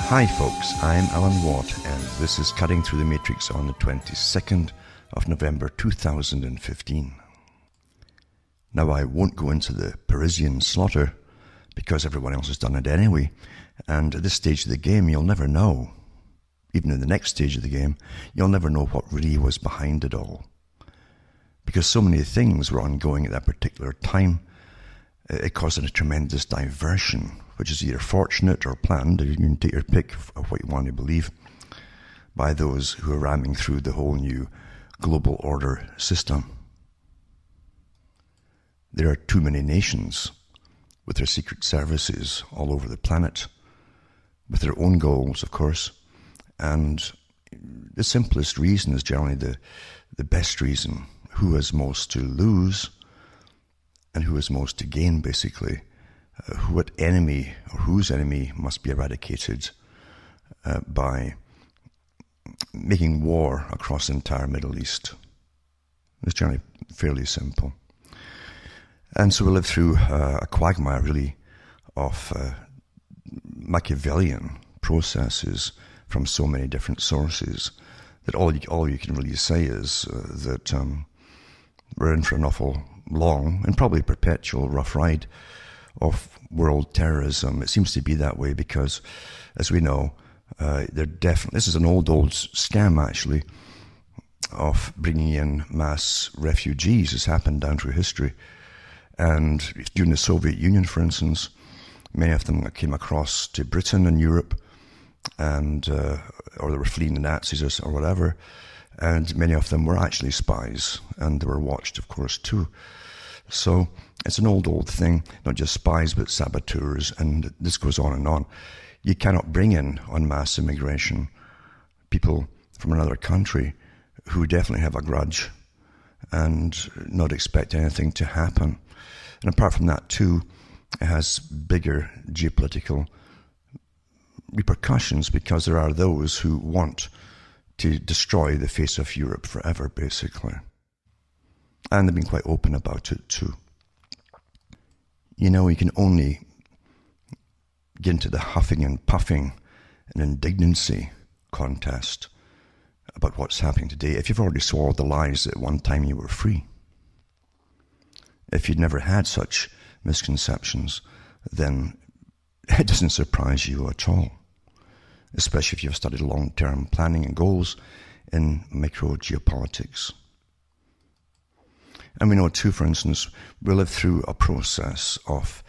Hi folks, I'm Alan Watt and this is Cutting Through the Matrix on the 22nd of November 2015. Now I won't go into the Parisian slaughter because everyone else has done it anyway, and at this stage of the game you'll never know. Even in the next stage of the game, you'll never know what really was behind it all. Because so many things were ongoing at that particular time, it caused a tremendous diversion, which is either fortunate or planned, you can take your pick of what you want to believe, by those who are ramming through the whole new global order system. There are too many nations with their secret services all over the planet, with their own goals, of course, and the simplest reason is generally the best reason. Who has most to lose and who has most to gain, basically. What enemy or whose enemy must be eradicated by making war across the entire Middle East. It's generally fairly simple. And so we live through a quagmire, really, of Machiavellian processes from so many different sources that all you can really say is that we're in for an awful long and probably perpetual rough ride of world terrorism. It seems to be that way because, as we know, this is an old scam actually of bringing in mass refugees. It's happened down through history, and during the Soviet Union, for instance, many of them came across to Britain and Europe, and or they were fleeing the Nazis or whatever, and many of them were actually spies, and they were watched, of course, too. So it's an old thing, not just spies, but saboteurs, and this goes on and on. You cannot bring in, on mass immigration, people from another country who definitely have a grudge and not expect anything to happen. And apart from that, too, it has bigger geopolitical repercussions because there are those who want to destroy the face of Europe forever, basically. And they've been quite open about it too. You know, you can only get into the huffing and puffing and indignancy contest about what's happening today if you've already swallowed the lies that at one time you were free. If you'd never had such misconceptions, then it doesn't surprise you at all, especially if you've studied long-term planning and goals in micro-geopolitics. And we know too, for instance, we live through a process of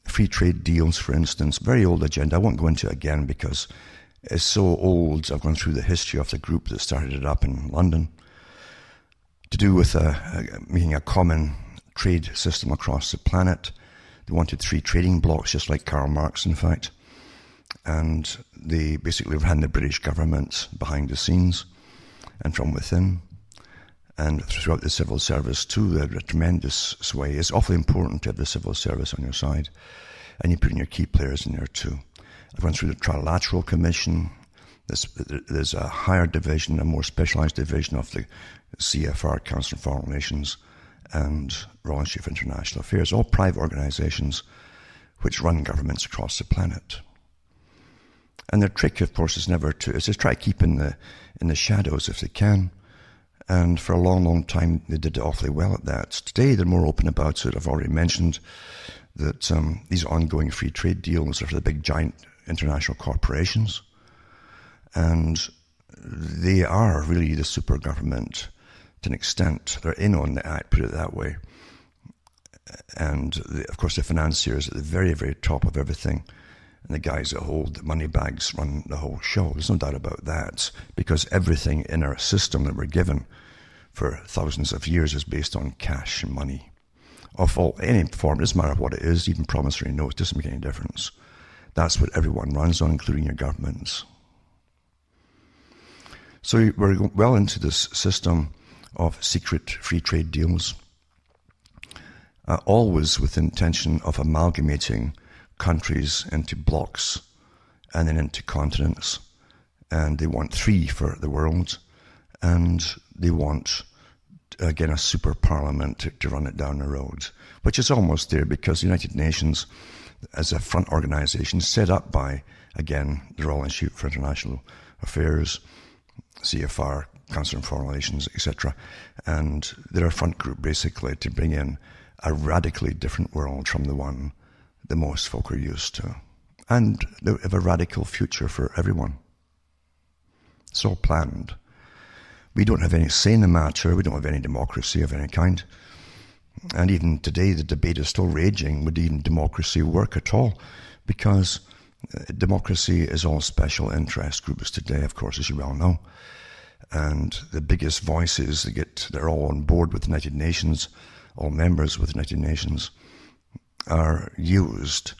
free trade deals, for instance, very old agenda. I won't go into it again because it's so old. I've gone through the history of the group that started it up in London to do with making a common trade system across the planet. They wanted 3 trading blocks, just like Karl Marx, in fact. And they basically ran the British government behind the scenes and from within. And throughout the civil service too, they had a tremendous sway. It's awfully important to have the civil service on your side, and you put in your key players in there too. I've gone through the Trilateral Commission. There's a higher division, a more specialised division of the CFR, Council of Foreign Relations, and Royal Institute for International Affairs, all private organisations which run governments across the planet. And their trick, of course, is to try to keep in the shadows if they can. And for a long time, they did awfully well at that. Today, they're more open about it. I've already mentioned that these ongoing free trade deals are for the big, giant international corporations. And they are really the super government to an extent. They're in on the act, put it that way. And, of course, the financiers at the very, very top of everything. And the guys that hold the money bags run the whole show. There's no doubt about that, because everything in our system that we're given for thousands of years is based on cash and money. Of any form, it doesn't matter what it is, even promissory notes, doesn't make any difference. That's what everyone runs on, including your governments. So we're well into this system of secret free trade deals, always with the intention of amalgamating countries into blocks and then into continents. And they want 3 for the world, and they want, again, a super parliament to run it down the road, which is almost there because the United Nations, as a front organization set up by again, the Royal Institute for International Affairs, CFR, Council on Foreign Relations, etc. And they're a front group, basically, to bring in a radically different world from the one that most folk are used to. And they have a radical future for everyone. It's all planned. We don't have any say in the matter. We don't have any democracy of any kind. And even today, the debate is still raging. Would even democracy work at all? Because democracy is all special interest groups today, of course, as you well know. And the biggest voices they're all on board with the United Nations, all members with the United Nations, are used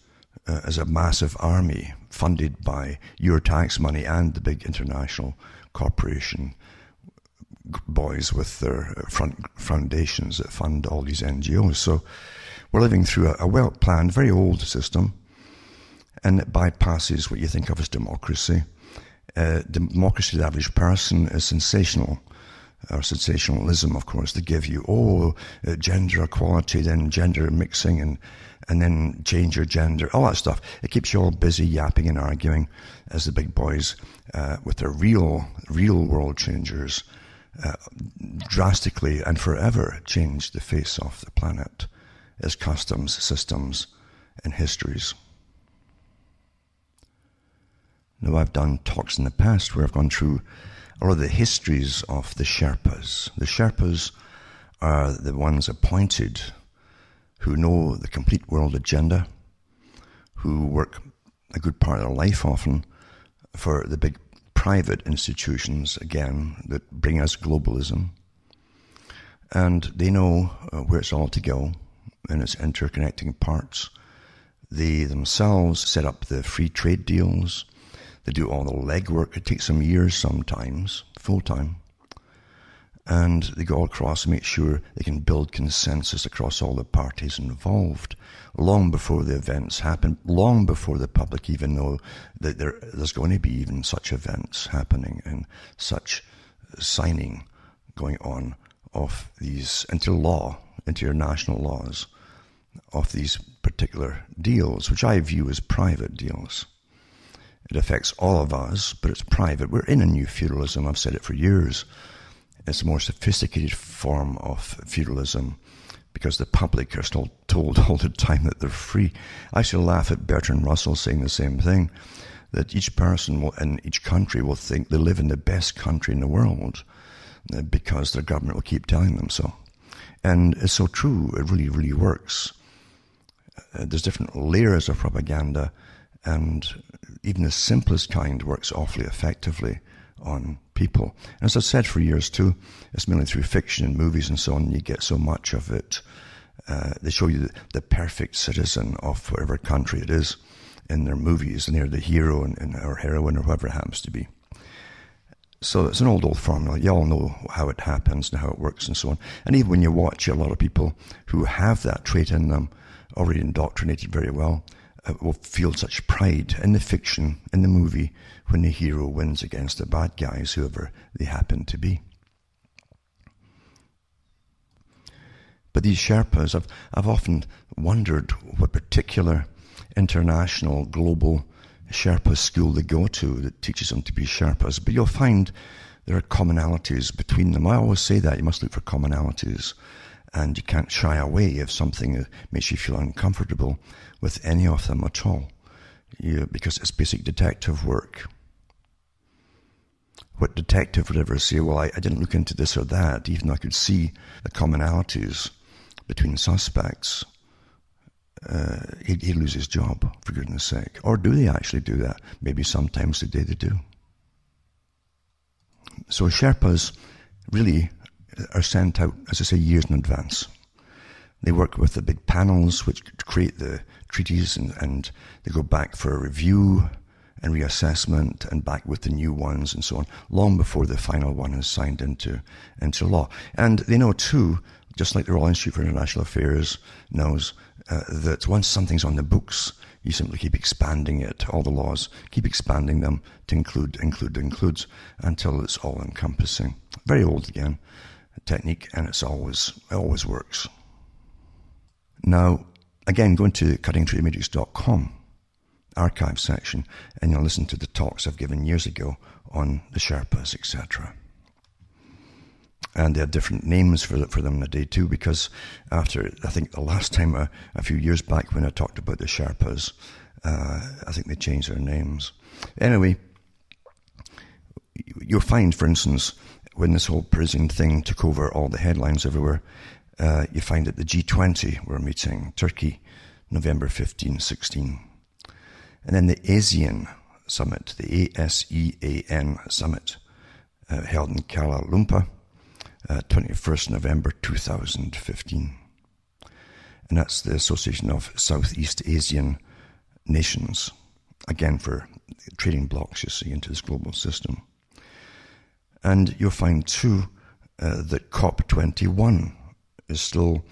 as a massive army funded by your tax money and the big international corporation boys with their foundations that fund all these NGOs. So we're living through a well-planned, very old system, and it bypasses what you think of as democracy. Democracy to the average person is sensational, or sensationalism, of course. They give you, gender equality, then gender mixing, and then change your gender, all that stuff. It keeps you all busy yapping and arguing as the big boys, with their real world changers, drastically and forever change the face of the planet as customs, systems, and histories. Now, I've done talks in the past where I've gone through a lot of the histories of the Sherpas. The Sherpas are the ones appointed who know the complete world agenda, who work a good part of their life often for the big private institutions, again, that bring us globalism. And they know where it's all to go in its interconnecting parts. They themselves set up the free trade deals. They do all the legwork. It takes them years sometimes, full-time. And they go all across and make sure they can build consensus across all the parties involved, long before the events happen, long before the public even know that there's going to be even such events happening and such signing going on of these into your national laws, of these particular deals, which I view as private deals. It affects all of us, but it's private. We're in a new feudalism. I've said it for years. It's a more sophisticated form of feudalism because the public are still told all the time that they're free. I still laugh at Bertrand Russell saying the same thing, that each person in each country will think they live in the best country in the world because their government will keep telling them so. And it's so true. It really, really works. There's different layers of propaganda, and even the simplest kind works awfully effectively on people. And as I've said for years too, it's mainly through fiction and movies and so on, you get so much of it. They show you the perfect citizen of whatever country it is in their movies, and they're the hero or heroine or whoever it happens to be. So it's an old formula. You all know how it happens and how it works and so on. And even when you watch a lot of people who have that trait in them, already indoctrinated very well, will feel such pride in the fiction, in the movie, when the hero wins against the bad guys, whoever they happen to be. But these Sherpas, I've often wondered what particular international, global Sherpa school they go to that teaches them to be Sherpas. But you'll find there are commonalities between them. I always say that, you must look for commonalities. And you can't shy away if something makes you feel uncomfortable with any of them at all, because it's basic detective work. What detective would ever say, well, I didn't look into this or that, even though I could see the commonalities between suspects, he'd lose his job, for goodness sake. Or do they actually do that? Maybe sometimes today they do. So Sherpas really are sent out, as I say, years in advance. They work with the big panels which create the treaties, and they go back for a review and reassessment and back with the new ones and so on, long before the final one is signed into law. And they know too, just like the Royal Institute for International Affairs knows, that once something's on the books, you simply keep expanding it, all the laws, keep expanding them to includes, until it's all-encompassing. Very old again technique, and it always works. Now, again, going to cuttingthroughthematrix.com, archive section, and you'll listen to the talks I've given years ago on the Sherpas, etc. And they have different names for them today too, because after, I think the last time, a few years back when I talked about the Sherpas, I think they changed their names. Anyway, you'll find, for instance, when this whole Parisian thing took over all the headlines everywhere, you find that the G20 were meeting, Turkey, November 15, 16. And then the ASEAN Summit, the ASEAN Summit, held in Kuala Lumpur, 21st November 2015. And that's the Association of Southeast Asian Nations, again for trading blocks, you see, into this global system. And you'll find too that COP21 is still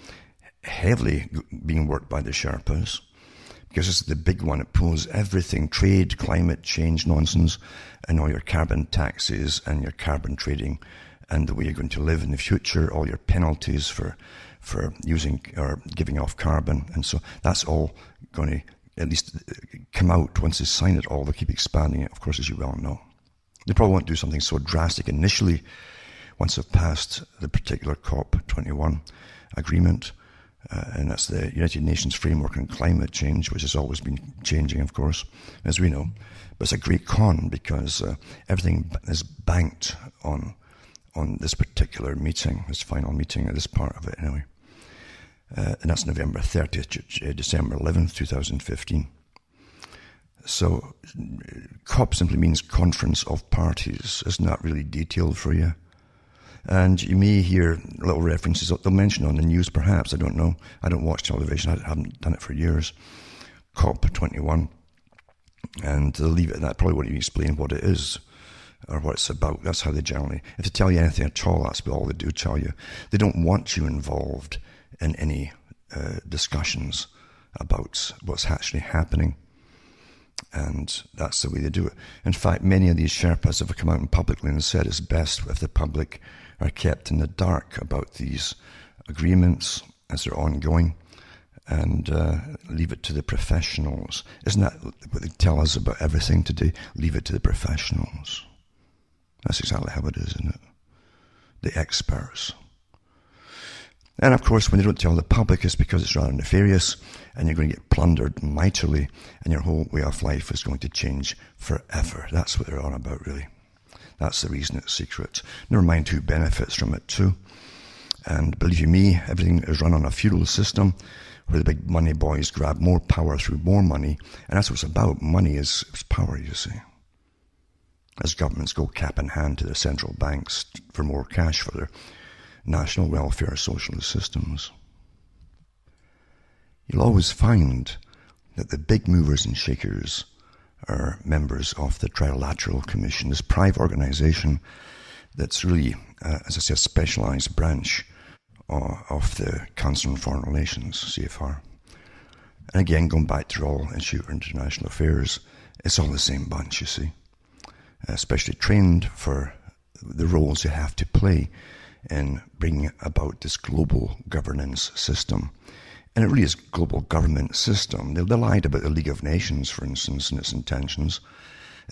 heavily being worked by the Sherpas, because this is the big one. It pulls everything, trade, climate change nonsense, and all your carbon taxes and your carbon trading, and the way you're going to live in the future, all your penalties for using or giving off carbon. And so that's all going to at least come out once they sign it all. They'll keep expanding it, of course, as you well know. They probably won't do something so drastic initially once they've passed the particular COP21 agreement, and that's the United Nations Framework on Climate Change, which has always been changing, of course, as we know. But it's a great con, because everything is banked on this particular meeting, this final meeting, this part of it anyway. And that's November 30th, December 11th, 2015. So COP simply means Conference of Parties. Isn't that really detailed for you? And you may hear little references, they'll mention on the news perhaps, I don't know. I don't watch television, I haven't done it for years. COP21. And they'll leave it at that, probably won't even explain what it is or what it's about. That's how they generally, if they tell you anything at all, that's all they do tell you. They don't want you involved in any discussions about what's actually happening. And that's the way they do it. In fact, many of these Sherpas have come out and publicly and said it's best if the public are kept in the dark about these agreements as they're ongoing, and leave it to the professionals. Isn't that what they tell us about everything today? Leave it to the professionals. That's exactly how it is, isn't it? The experts. And of course, when they don't tell the public, it's because it's rather nefarious, and you're going to get plundered mightily, and your whole way of life is going to change forever. That's what they're on about, really. That's the reason it's secret. Never mind who benefits from it too. And believe you me, everything is run on a feudal system where the big money boys grab more power through more money, and that's what it's about. Money is power, you see. As governments go cap in hand to the central banks for more cash for their national welfare socialist systems. You'll always find that the big movers and shakers are members of the Trilateral Commission, this private organization that's really, as I say, a specialized branch of the Council on Foreign Relations, CFR. And again, going back to Royal Institute for International Affairs, it's all the same bunch, you see. Especially trained for the roles you have to play in bringing about this global governance system. And it really is a global government system. They lied about the League of Nations, for instance, and its intentions.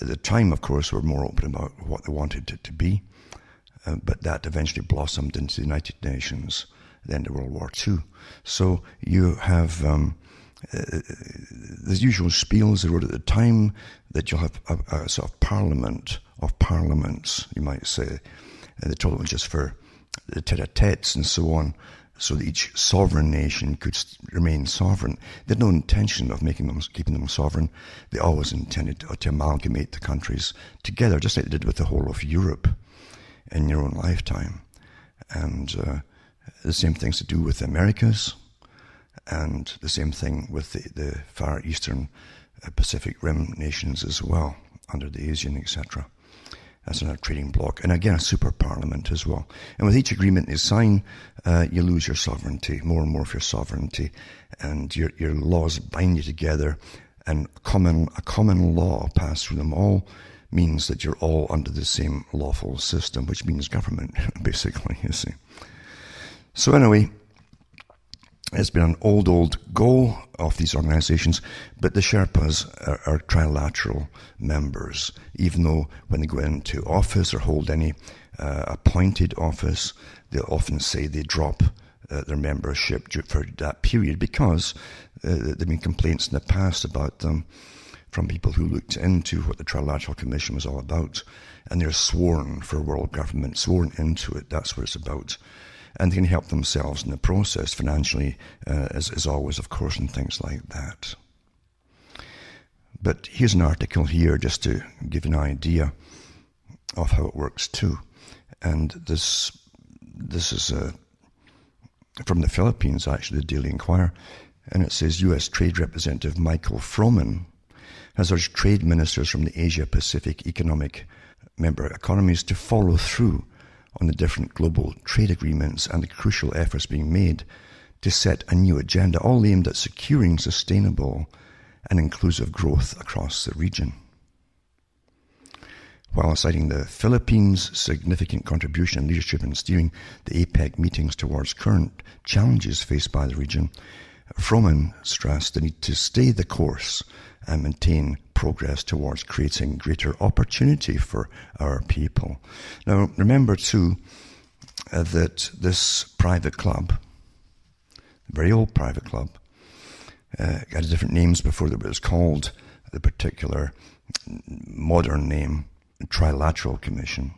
At the time, of course, were more open about what they wanted it to be. But that eventually blossomed into the United Nations at the end of World War II. So you have the usual spiels they wrote at the time, that you'll have a sort of parliament of parliaments, you might say. They told it was just for the tete-a-tetes and so on, so that each sovereign nation could remain sovereign. They had no intention of keeping them sovereign. They always intended to amalgamate the countries together, just like they did with the whole of Europe in your own lifetime. And the same things to do with the Americas, and the same thing with the Far Eastern Pacific Rim nations as well, under the ASEAN, etc. That's another trading bloc. And again, a super parliament as well. And with each agreement they sign, you lose your sovereignty, more and more of your sovereignty, and your laws bind you together, and a common law passed through them all means that you're all under the same lawful system, which means government, basically, you see. So anyway, It's been an old goal of these organizations, but the Sherpas are trilateral members, even though when they go into office or hold any appointed office, they'll often say they drop their membership for that period because there have been complaints in the past about them from people who looked into what the Trilateral Commission was all about, and they're sworn for world government, sworn into it. That's what it's about. And they can help themselves in the process financially, as always, of course, and things like that. But here's an article here just to give you an idea of how it works too. And this is from the Philippines, actually, the Daily Inquirer. And it says U.S. Trade Representative Michael Froman has urged trade ministers from the Asia-Pacific economic member economies to follow through on the different global trade agreements and the crucial efforts being made to set a new agenda, all aimed at securing sustainable and inclusive growth across the region. While citing the Philippines' significant contribution and leadership in steering the APEC meetings towards current challenges faced by the region, Froman stressed the need to stay the course and maintain progress towards creating greater opportunity for our people. Now, remember too that this private club, very old private club, had different names before it was called the particular modern name, Trilateral Commission.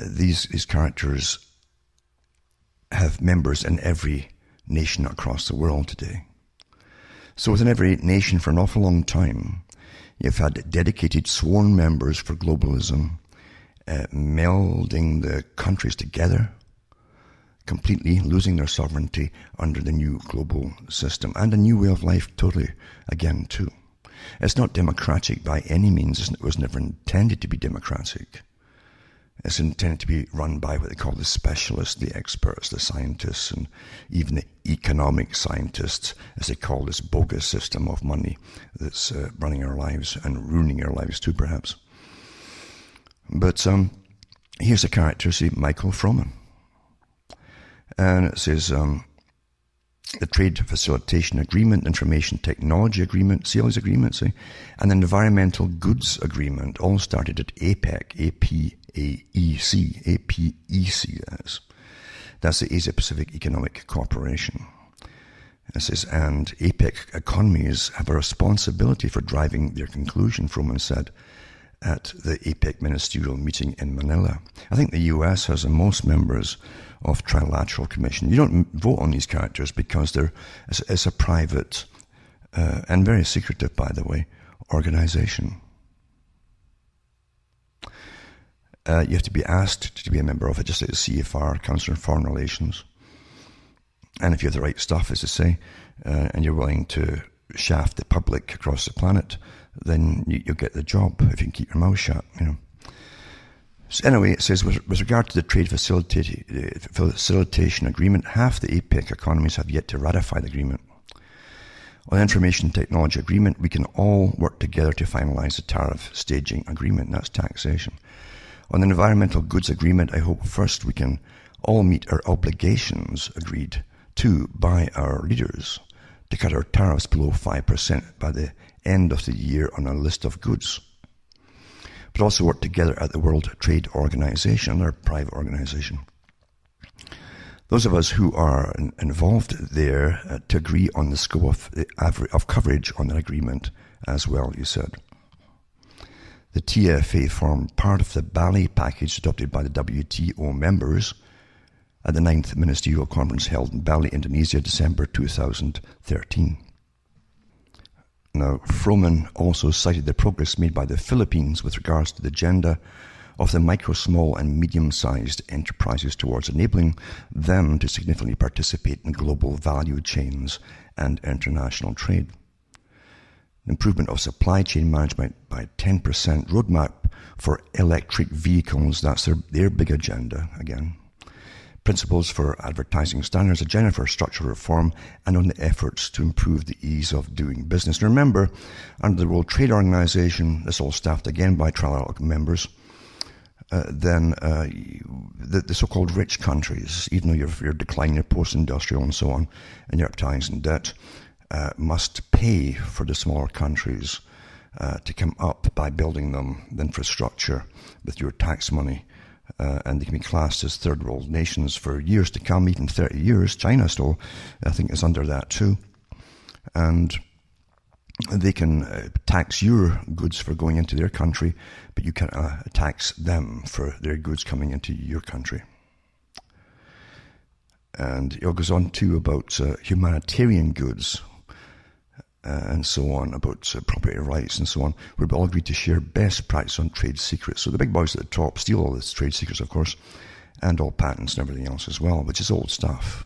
These characters have members in every nation across the world today. So within every nation for an awful long time, you've had dedicated sworn members for globalism, melding the countries together, completely losing their sovereignty under the new global system, and a new way of life totally again too. It's not democratic by any means. It was never intended to be democratic. It's intended to be run by what they call the specialists, the experts, the scientists, and even the economic scientists, as they call this bogus system of money that's running our lives and ruining our lives too, perhaps. But here's a character, see, Michael Froman. And it says, the Trade Facilitation Agreement, Information Technology Agreement, see all these agreements, see? And the Environmental Goods Agreement all started at APEC, APEC, that is. That's the Asia-Pacific Economic Cooperation. It says, and APEC economies have a responsibility for driving their conclusion, Froman said at the APEC ministerial meeting in Manila. I think the US has the most members of Trilateral Commission. You don't vote on these characters because it's a private and very secretive, by the way, organization. You have to be asked to be a member of it, just like the CFR, Council on Foreign Relations. And if you have the right stuff, as they say, and you're willing to shaft the public across the planet, then you'll get the job if you can keep your mouth shut, you know. So anyway, it says, with regard to the Trade Facilitation Agreement, half the APEC economies have yet to ratify the agreement. On the Information Technology Agreement, we can all work together to finalize the tariff staging agreement. That's taxation. On the Environmental Goods Agreement, I hope first we can all meet our obligations agreed to by our leaders to cut our tariffs below 5% by the end of the year on a list of goods. But also work together at the World Trade Organization, another private organization. Those of us who are involved there to agree on the scope of coverage on that agreement as well, you said. The TFA formed part of the Bali package adopted by the WTO members at the 9th Ministerial Conference held in Bali, Indonesia, December 2013. Now, Froman also cited the progress made by the Philippines with regards to the agenda of the micro, small and medium-sized enterprises towards enabling them to significantly participate in global value chains and international trade. Improvement of supply chain management by 10%, roadmap for electric vehicles, that's their big agenda again. Principles for advertising standards, agenda for structural reform, and on the efforts to improve the ease of doing business. And remember, under the World Trade Organization, this all staffed again by trilateral members, then the so-called rich countries, even though you're declining, you're post-industrial and so on, and you're uptimes in debt, must pay for the smaller countries to come up by building them the infrastructure with your tax money. And they can be classed as third world nations for years to come, even 30 years. China still, I think, is under that too. And they can tax your goods for going into their country, but you can't tax them for their goods coming into your country. And it goes on too about humanitarian goods and so on, about property rights and so on, where we all agreed to share best practice on trade secrets. So the big boys at the top steal all these trade secrets, of course, and all patents and everything else as well, which is old stuff.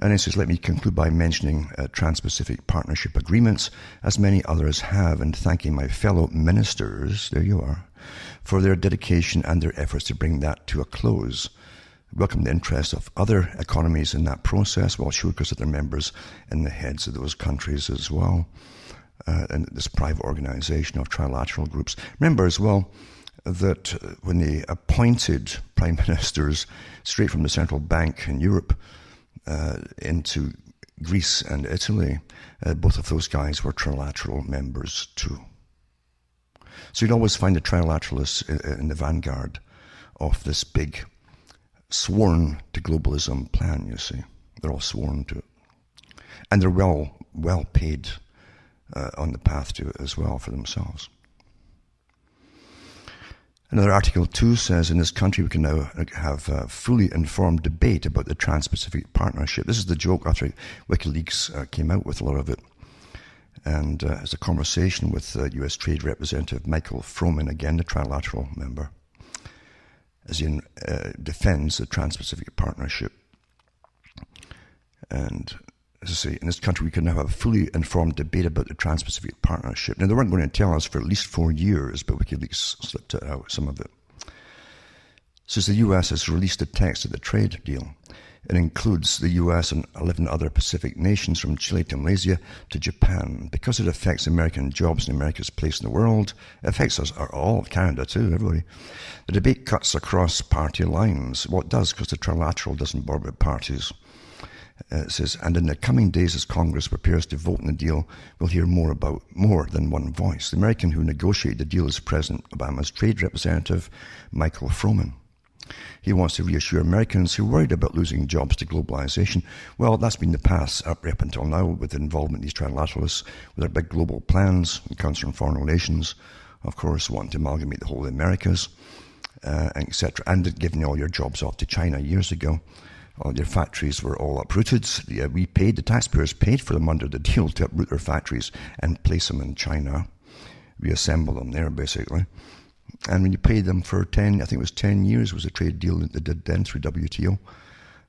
And it says, let me conclude by mentioning Trans-Pacific Partnership Agreements, as many others have, and thanking my fellow ministers, there you are, for their dedication and their efforts to bring that to a close. Welcome the interest of other economies in that process, while sure because of their members and the heads of those countries as well, and this private organization of trilateral groups. Remember as well that when they appointed prime ministers straight from the central bank in Europe into Greece and Italy, both of those guys were trilateral members too. So you'd always find the trilateralists in the vanguard of this big sworn to globalism plan, you see. They're all sworn to it. And they're well paid on the path to it as well for themselves. Another Article 2 says, in this country we can now have a fully informed debate about the Trans-Pacific Partnership. This is the joke after WikiLeaks came out with a lot of it. And it's a conversation with US Trade Representative Michael Froman, again the trilateral member, as he defends the Trans-Pacific Partnership. And as I say, in this country we can now have a fully informed debate about the Trans-Pacific Partnership. Now, they weren't going to tell us for at least 4 years, but WikiLeaks slipped out some of it. Says the US has released a text of the trade deal. It includes the US and 11 other Pacific nations from Chile to Malaysia to Japan. Because it affects American jobs and America's place in the world, it affects us all, Canada too, everybody. The debate cuts across party lines. Well, it does, because the trilateral doesn't bother with parties. It says, and in the coming days as Congress prepares to vote on the deal, we'll hear more about more than one voice. The American who negotiated the deal is President Obama's trade representative, Michael Froman. He wants to reassure Americans who are worried about losing jobs to globalization. Well, that's been the path up until now with the involvement of these trilateralists with their big global plans and Council on Foreign Relations, of course, wanting to amalgamate the whole of the Americas, etc., and giving all your jobs off to China years ago. All their factories were all uprooted. We paid, the taxpayers paid for them under the deal to uproot their factories and place them in China, reassemble them there basically. And when you paid them for 10, I think it was 10 years was a trade deal that they did then through WTO,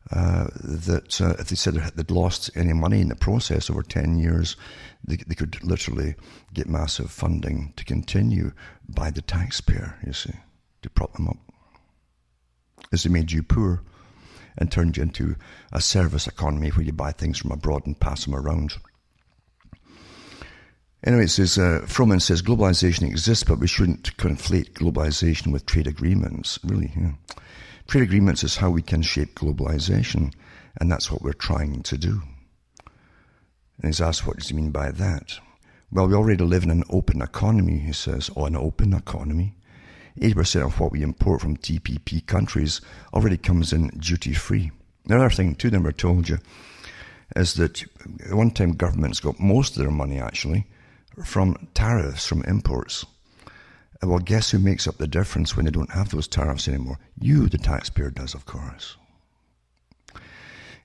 that if they said they'd lost any money in the process over 10 years, they could literally get massive funding to continue by the taxpayer, you see, to prop them up. As they made you poor and turned you into a service economy where you buy things from abroad and pass them around. Anyway, it says, Froman says, globalization exists, but we shouldn't conflate globalization with trade agreements. Really, yeah. Trade agreements is how we can shape globalization, and that's what we're trying to do. And he's asked, what does he mean by that? Well, we already live in an open economy, he says. Oh, an open economy? 80% of what we import from TPP countries already comes in duty-free. The other thing, too, never told you, is that at one time governments got most of their money, actually, from tariffs, from imports. Well, guess who makes up the difference when they don't have those tariffs anymore? You, the taxpayer, does, of course.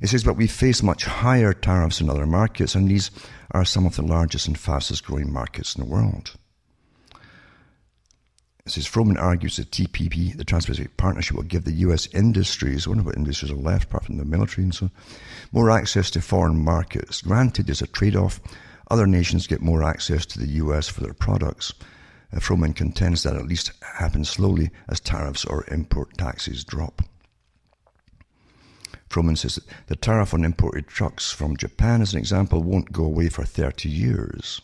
It says, but we face much higher tariffs in other markets, and these are some of the largest and fastest growing markets in the world. It says, Froman argues that TPP, the Trans-Pacific Partnership, will give the US industries, I wonder what industries are left apart from the military and so on, more access to foreign markets. Granted, there's a trade-off. Other nations get more access to the US for their products. Froman contends that at least happens slowly as tariffs or import taxes drop. Froman says that the tariff on imported trucks from Japan, as an example, won't go away for 30 years.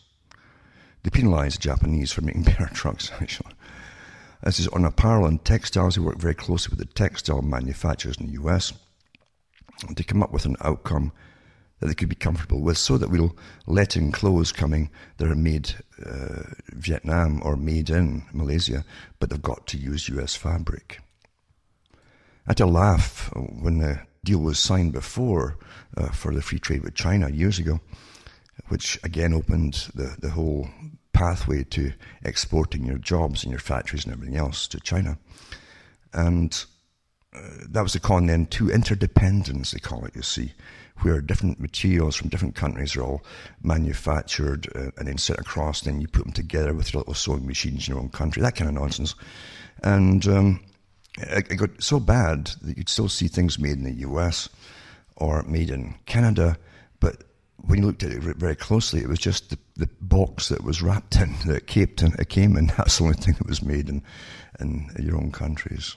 They penalize the Japanese for making better trucks, actually. This is on apparel and textiles. They work very closely with the textile manufacturers in the US to come up with an outcome that they could be comfortable with, so that we'll let in clothes coming that are made Vietnam or made in Malaysia, but they've got to use US fabric. I had to laugh when the deal was signed before for the free trade with China years ago, which again opened the whole pathway to exporting your jobs and your factories and everything else to China. And that was the con then to interdependence, they call it, you see, where different materials from different countries are all manufactured and then sent across, then you put them together with your little sewing machines in your own country, that kind of nonsense. And it got so bad that you'd still see things made in the US or made in Canada, but when you looked at it very closely, it was just the box that it was wrapped in, that it came in. That's the only thing that was made in your own countries.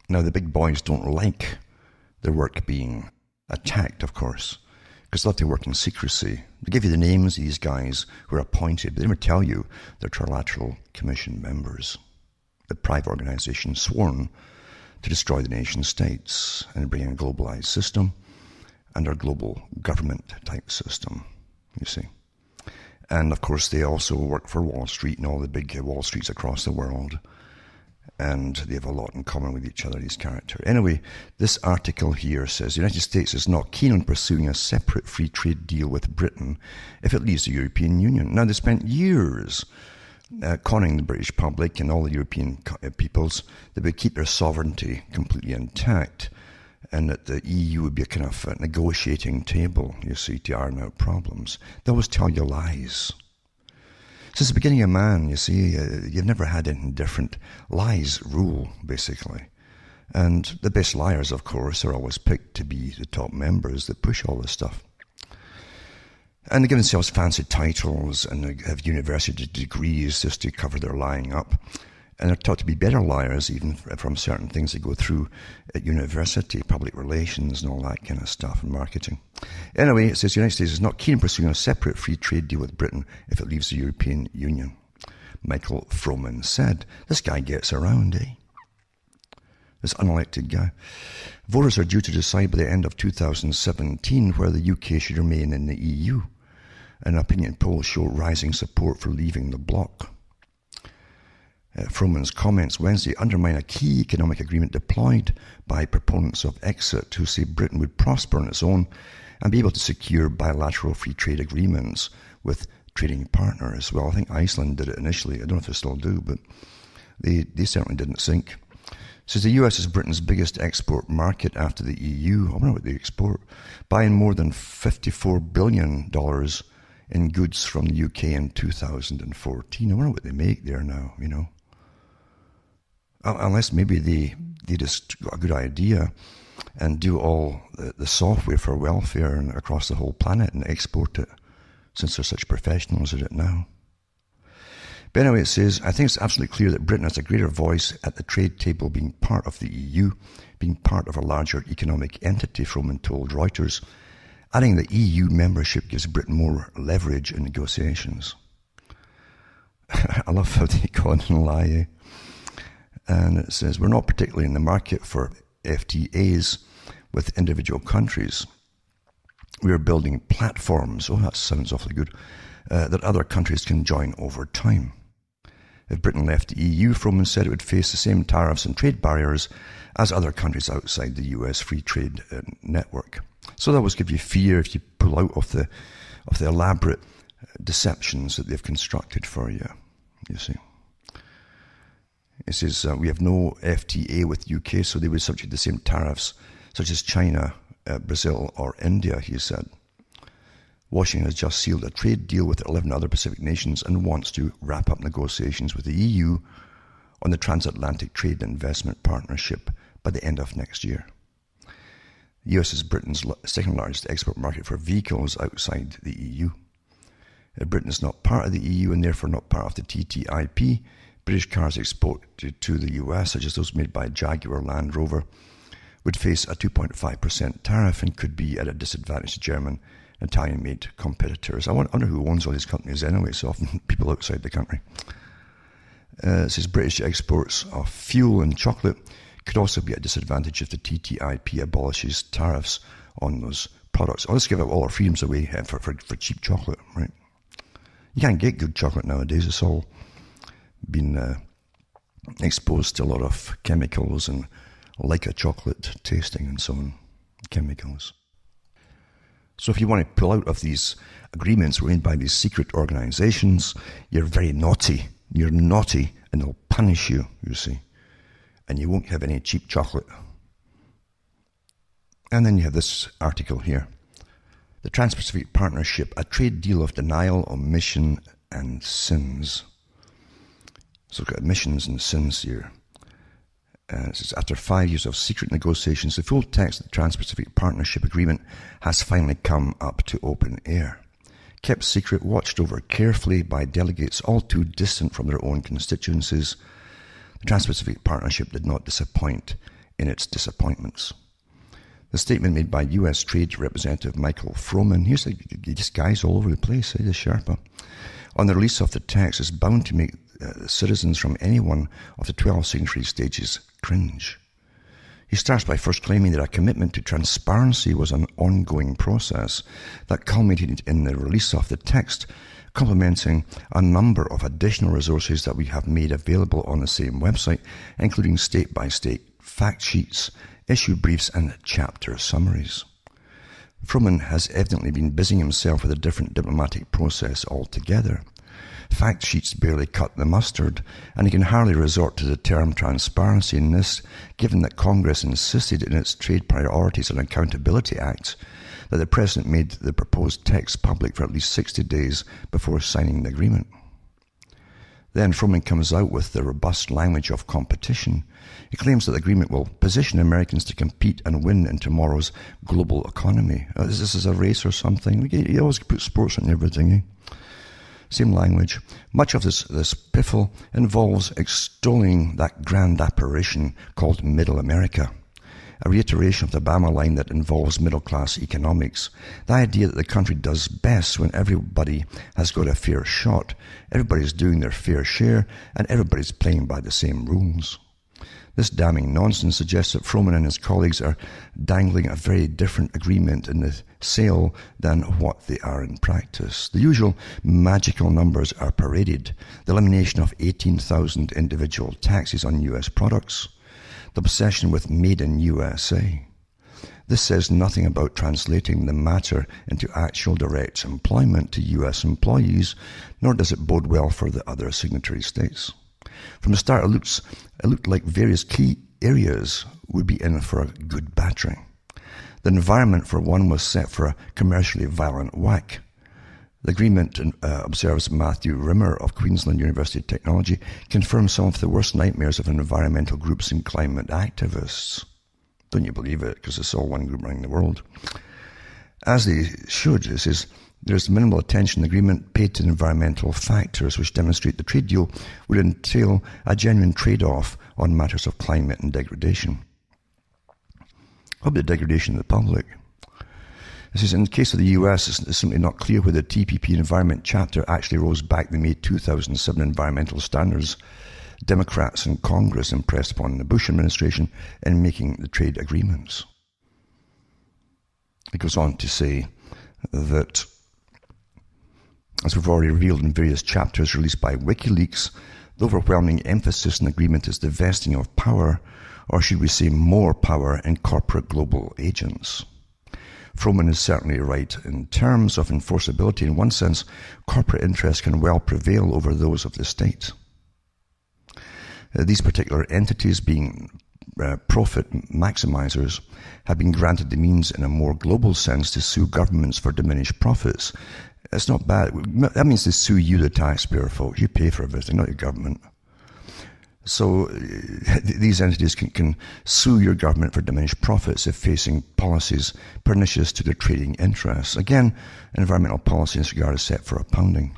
Now, the big boys don't like their work being attacked, of course, because they love to work in secrecy. They give you the names of these guys who are appointed, but they never tell you they're Trilateral Commission members, the private organization sworn to destroy the nation states and bring in a globalized system and our global government type system, you see. And of course, they also work for Wall Street and all the big Wall Streets across the world. And they have a lot in common with each other, these characters. Anyway, this article here says the United States is not keen on pursuing a separate free trade deal with Britain if it leaves the European Union. Now, they spent years conning the British public and all the European peoples that would keep their sovereignty completely intact, and that the EU would be a kind of a negotiating table, you see, to iron out problems. They always tell you lies. Since the beginning of man, you see, you've never had anything different. Lies rule, basically. And the best liars, of course, are always picked to be the top members that push all this stuff. And they give themselves fancy titles and they have university degrees just to cover their lying up. And they're taught to be better liars even from certain things they go through at university, public relations and all that kind of stuff, and marketing. Anyway, it says the United States is not keen on pursuing a separate free trade deal with Britain if it leaves the European Union. Michael Froman said. This guy gets around, eh? This unelected guy. Voters are due to decide by the end of 2017 whether the UK should remain in the EU. An opinion poll show rising support for leaving the bloc. Froman's comments Wednesday undermine a key economic agreement deployed by proponents of exit who say Britain would prosper on its own and be able to secure bilateral free trade agreements with trading partners. Well, I think Iceland did it initially. I don't know if they still do, but they certainly didn't sink. It says the US is Britain's biggest export market after the EU. I wonder what they export. Buying more than $54 billion in goods from the UK in 2014. I wonder what they make there now, you know. Unless maybe they just got a good idea and do all the software for welfare and across the whole planet and export it, since they're such professionals at it now. But anyway, it says, I think it's absolutely clear that Britain has a greater voice at the trade table being part of the EU, being part of a larger economic entity, Froman told Reuters, adding that EU membership gives Britain more leverage in negotiations. I love how they go on and lie, eh? And it says, we're not particularly in the market for FTAs with individual countries. We are building platforms, that sounds awfully good, that other countries can join over time. If Britain left the EU, Froman said it would face the same tariffs and trade barriers as other countries outside the US free trade network. So that always give you fear if you pull out of the elaborate deceptions that they've constructed for you, you see. It says, we have no FTA with UK, so they would subject to the same tariffs, such as China, Brazil, or India, he said. Washington has just sealed a trade deal with 11 other Pacific nations and wants to wrap up negotiations with the EU on the Transatlantic Trade and Investment Partnership by the end of next year. The US is Britain's second largest export market for vehicles outside the EU. Britain is not part of the EU and therefore not part of the TTIP. British cars exported to the US, such as those made by Jaguar Land Rover, would face a 2.5% tariff and could be at a disadvantage to German and Italian-made competitors. I wonder who owns all these companies anyway, so often people outside the country. It says British exports of fuel and chocolate could also be at a disadvantage if the TTIP abolishes tariffs on those products. Oh, let's give out all our freedoms away for cheap chocolate, right? You can't get good chocolate nowadays. It's all been exposed to a lot of chemicals and like a chocolate tasting and so on, chemicals. So if you want to pull out of these agreements made by these secret organizations, you're very naughty. You're naughty and they'll punish you, you see. And you won't have any cheap chocolate. And then you have this article here. The Trans-Pacific Partnership, a trade deal of denial, omission, and sins. So we've got omissions and sins here. It says, after 5 years of secret negotiations, the full text of the Trans-Pacific Partnership Agreement has finally come up to open air. Kept secret, watched over carefully by delegates all too distant from their own constituencies, the Trans-Pacific Partnership did not disappoint in its disappointments. The statement made by U.S. Trade Representative Michael Froman, here's this guy's all over the place, the Sherpa, on the release of the text is bound to make citizens from any one of the 12 signatory stages cringe. He starts by first claiming that a commitment to transparency was an ongoing process that culminated in the release of the text, complementing a number of additional resources that we have made available on the same website, including state-by-state fact sheets, issue briefs, and chapter summaries. Froman has evidently been busying himself with a different diplomatic process altogether. Fact sheets barely cut the mustard, and he can hardly resort to the term transparency in this, given that Congress insisted in its Trade Priorities and Accountability Act that the President made the proposed text public for at least 60 days before signing the agreement. Then Froman comes out with the robust language of competition. He claims that the agreement will position Americans to compete and win in tomorrow's global economy. This is a race or something. You always put sports on everything, eh? Same language. Much of this piffle involves extolling that grand apparition called Middle America, a reiteration of the Obama line that involves middle-class economics, the idea that the country does best when everybody has got a fair shot, everybody's doing their fair share, and everybody's playing by the same rules. This damning nonsense suggests that Froman and his colleagues are dangling a very different agreement in the sail than what they are in practice. The usual magical numbers are paraded: the elimination of 18,000 individual taxes on U.S. products, the obsession with Made in USA. This says nothing about translating the matter into actual direct employment to U.S. employees, nor does it bode well for the other signatory states. From the start, it looked like various key areas would be in for a good battering. The environment, for one, was set for a commercially violent whack. The agreement, observes Matthew Rimmer of Queensland University of Technology, confirms some of the worst nightmares of environmental groups and climate activists. Don't you believe it? Because it's all one group running the world. As they should, it says, there's minimal attention in the agreement paid to environmental factors which demonstrate the trade deal would entail a genuine trade-off on matters of climate and degradation. What about the degradation of the public? It says, in the case of the US, it's simply not clear whether the TPP Environment Chapter actually rolls back the May 2007 environmental standards Democrats in Congress impressed upon the Bush administration in making the trade agreements. It goes on to say that, as we've already revealed in various chapters released by WikiLeaks, the overwhelming emphasis in the agreement is the vesting of power, or should we say more power, in corporate global agents. Froman is certainly right. In terms of enforceability, in one sense, corporate interests can well prevail over those of the state. These particular entities, being profit maximizers, have been granted the means in a more global sense to sue governments for diminished profits. It's not bad. That means they sue you, the taxpayer, folks. You pay for everything, not your government. So these entities can sue your government for diminished profits if facing policies pernicious to their trading interests. Again, environmental policy in this regard is set for a pounding.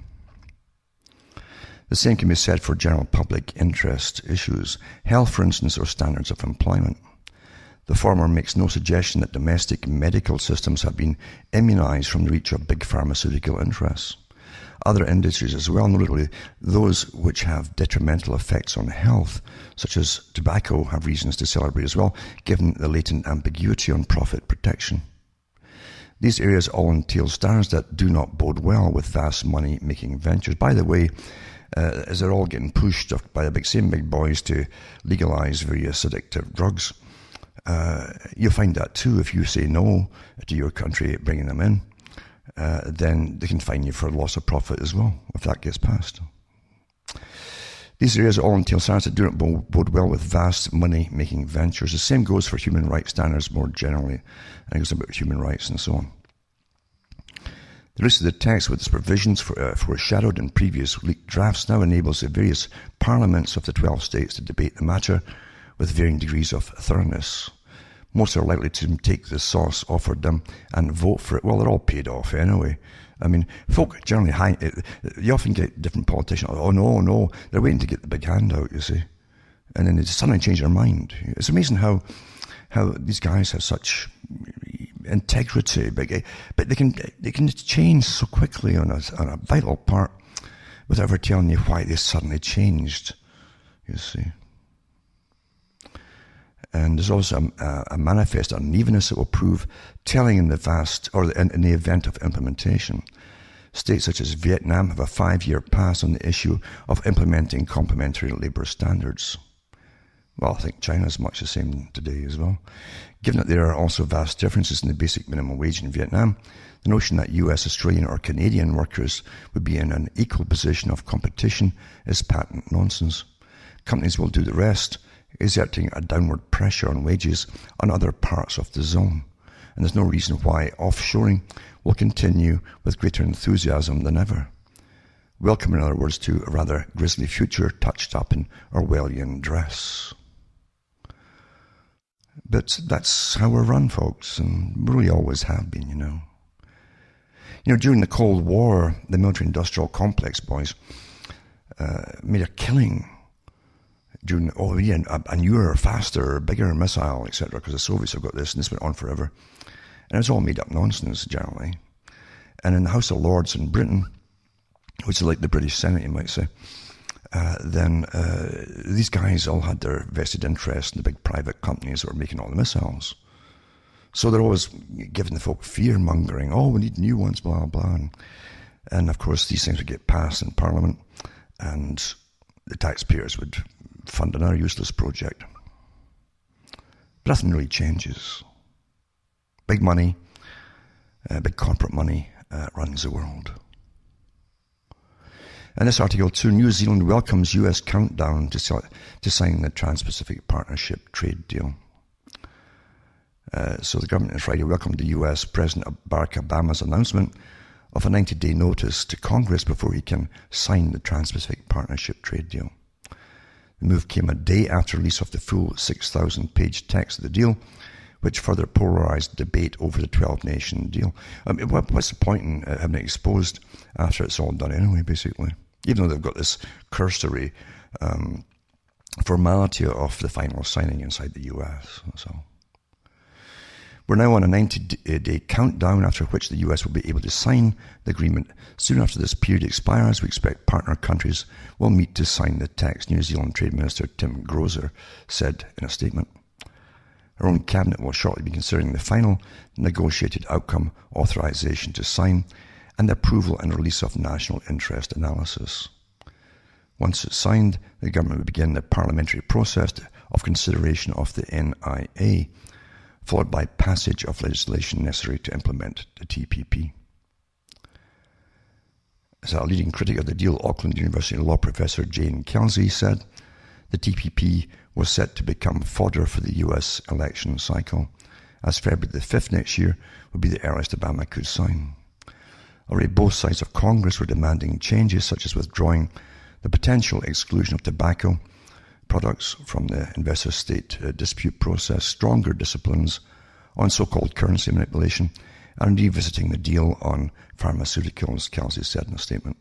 The same can be said for general public interest issues, health, for instance, or standards of employment. The former makes no suggestion that domestic medical systems have been immunized from the reach of big pharmaceutical interests. Other industries as well, notably those which have detrimental effects on health, such as tobacco, have reasons to celebrate as well, given the latent ambiguity on profit protection. These areas all entail standards that do not bode well with vast money-making ventures. By the way, as they're all getting pushed by the same big boys to legalize various addictive drugs, you'll find that too. If you say no to your country bringing them in, then they can fine you for loss of profit as well, if that gets passed. These areas all entail standards that do not bode well with vast money-making ventures. The same goes for human rights standards more generally, and it goes about human rights and so on. The rest of the text, with its provisions foreshadowed in previous leaked drafts, now enables the various parliaments of the 12 states to debate the matter with varying degrees of thoroughness. Most are likely to take the sauce offered them and vote for it. Well, they're all paid off anyway. I mean, folk generally you often get different politicians, oh no, they're waiting to get the big handout, you see. And then they suddenly change their mind. It's amazing how these guys have such integrity, but they can change so quickly on a vital part without ever telling you why they suddenly changed, you see. And there's also a manifest unevenness that will prove telling in the event of implementation. States such as Vietnam have a 5-year pass on the issue of implementing complementary labor standards. Well, I think China is much the same today as well. Given that there are also vast differences in the basic minimum wage in Vietnam, the notion that US, Australian or Canadian workers would be in an equal position of competition is patent nonsense. Companies will do the rest, exerting a downward pressure on wages on other parts of the zone. And there's no reason why offshoring will continue with greater enthusiasm than ever. Welcome, in other words, to a rather grisly future touched up in Orwellian dress. But that's how we're run, folks, and we really always have been, you know. You know, during the Cold War, the military-industrial complex boys made a killing during, a newer, faster, bigger missile, etc., because the Soviets have got this, and this went on forever. And it was all made-up nonsense, generally. And in the House of Lords in Britain, which is like the British Senate, you might say, then these guys all had their vested interest in the big private companies that were making all the missiles. So they're always giving the folk fear-mongering, oh, we need new ones, blah, blah. And of course, these things would get passed in Parliament, and the taxpayers would fund another useless project. But nothing really changes. Big money, big corporate money runs the world. In this article, too, New Zealand welcomes US countdown to sign the Trans-Pacific Partnership trade deal. So the government on Friday welcomed the US President Barack Obama's announcement of a 90-day notice to Congress before he can sign the Trans-Pacific Partnership trade deal. The move came a day after release of the full 6,000-page text of the deal, which further polarized debate over the 12-nation deal. I mean, what's the point in having it exposed after it's all done anyway, basically? Even though they've got this cursory formality of the final signing inside the US. So we're now on a 90-day countdown, after which the US will be able to sign the agreement. Soon after this period expires, we expect partner countries will meet to sign the text, New Zealand Trade Minister Tim Grozer said in a statement. Our own cabinet will shortly be considering the final negotiated outcome authorization to sign and the approval and release of national interest analysis. Once it's signed, the government will begin the parliamentary process of consideration of the NIA, followed by passage of legislation necessary to implement the TPP. As a leading critic of the deal, Auckland University law professor Jane Kelsey said, the TPP was set to become fodder for the US election cycle, as February the 5th next year would be the earliest Obama could sign. Already both sides of Congress were demanding changes such as withdrawing the potential exclusion of tobacco products from the investor-state dispute process, stronger disciplines on so-called currency manipulation, and revisiting the deal on pharmaceuticals, Kelsey said in a statement.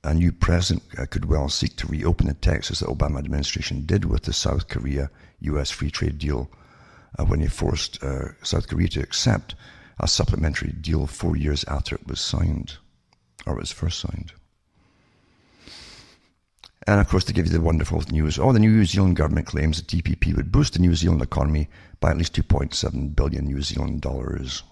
A new president could well seek to reopen the text as the Obama administration did with the South Korea-US free trade deal when he forced South Korea to accept a supplementary deal 4 years after it was signed, or it was first signed. And of course, to give you the wonderful news, the New Zealand government claims the TPP would boost the New Zealand economy by at least 2.7 billion New Zealand dollars.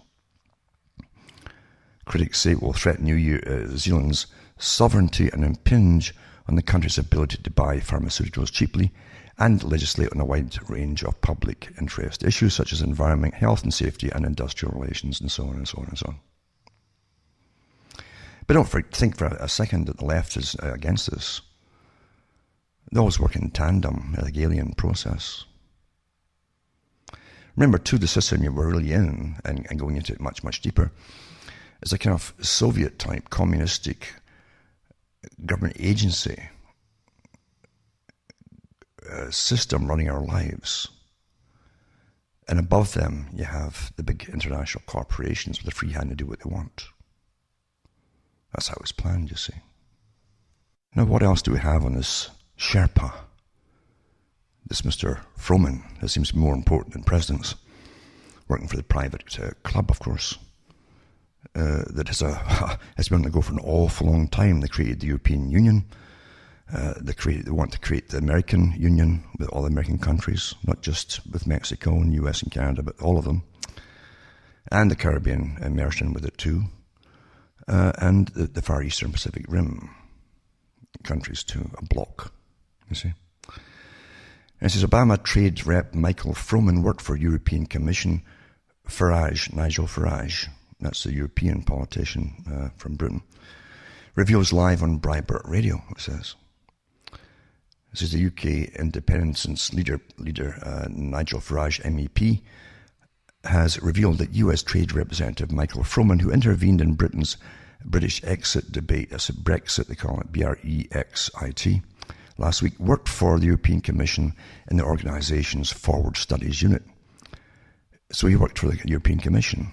Critics say it will threaten New Zealand's sovereignty and impinge on the country's ability to buy pharmaceuticals cheaply and legislate on a wide range of public interest issues such as environment, health and safety, and industrial relations, and so on and so on and so on. But don't think for a second that the left is against this. They always work in tandem, a Hegelian process. Remember, too, the system you were really in, and going into it much, much deeper, is a kind of Soviet-type communistic government agency system running our lives. And above them, you have the big international corporations with a free hand to do what they want. That's how it's planned, you see. Now, what else do we have on this Sherpa? This Mr. Froman, that seems to be more important than presidents, working for the private club, of course, that has been on the go for an awful long time. They created the European Union. They want to create the American Union with all the American countries, not just with Mexico and US and Canada, but all of them. And the Caribbean immersed in with it too. And the Far Eastern Pacific Rim countries too, a bloc, you see. And it says, Obama trade rep Michael Froman worked for European Commission Nigel Farage, that's the European politician from Britain, reveals live on Breitbart Radio, it says. This is the UK independence leader Nigel Farage, MEP, has revealed that US Trade Representative Michael Froman, who intervened in Britain's British exit debate, that's Brexit, they call it, Brexit, last week, worked for the European Commission in the organisation's Forward Studies Unit. So he worked for the European Commission,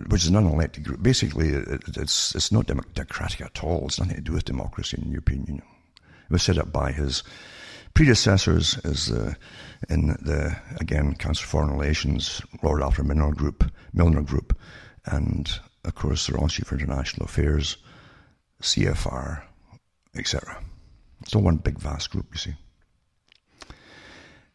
which is an unelected group. Basically, it's not democratic at all. It's nothing to do with democracy in the European Union. It was set up by his predecessors in the, again, Council for Foreign Relations, Lord Arthur Milner Group, and, of course, the Royal Chief for International Affairs, CFR, etc. It's all one big, vast group, you see.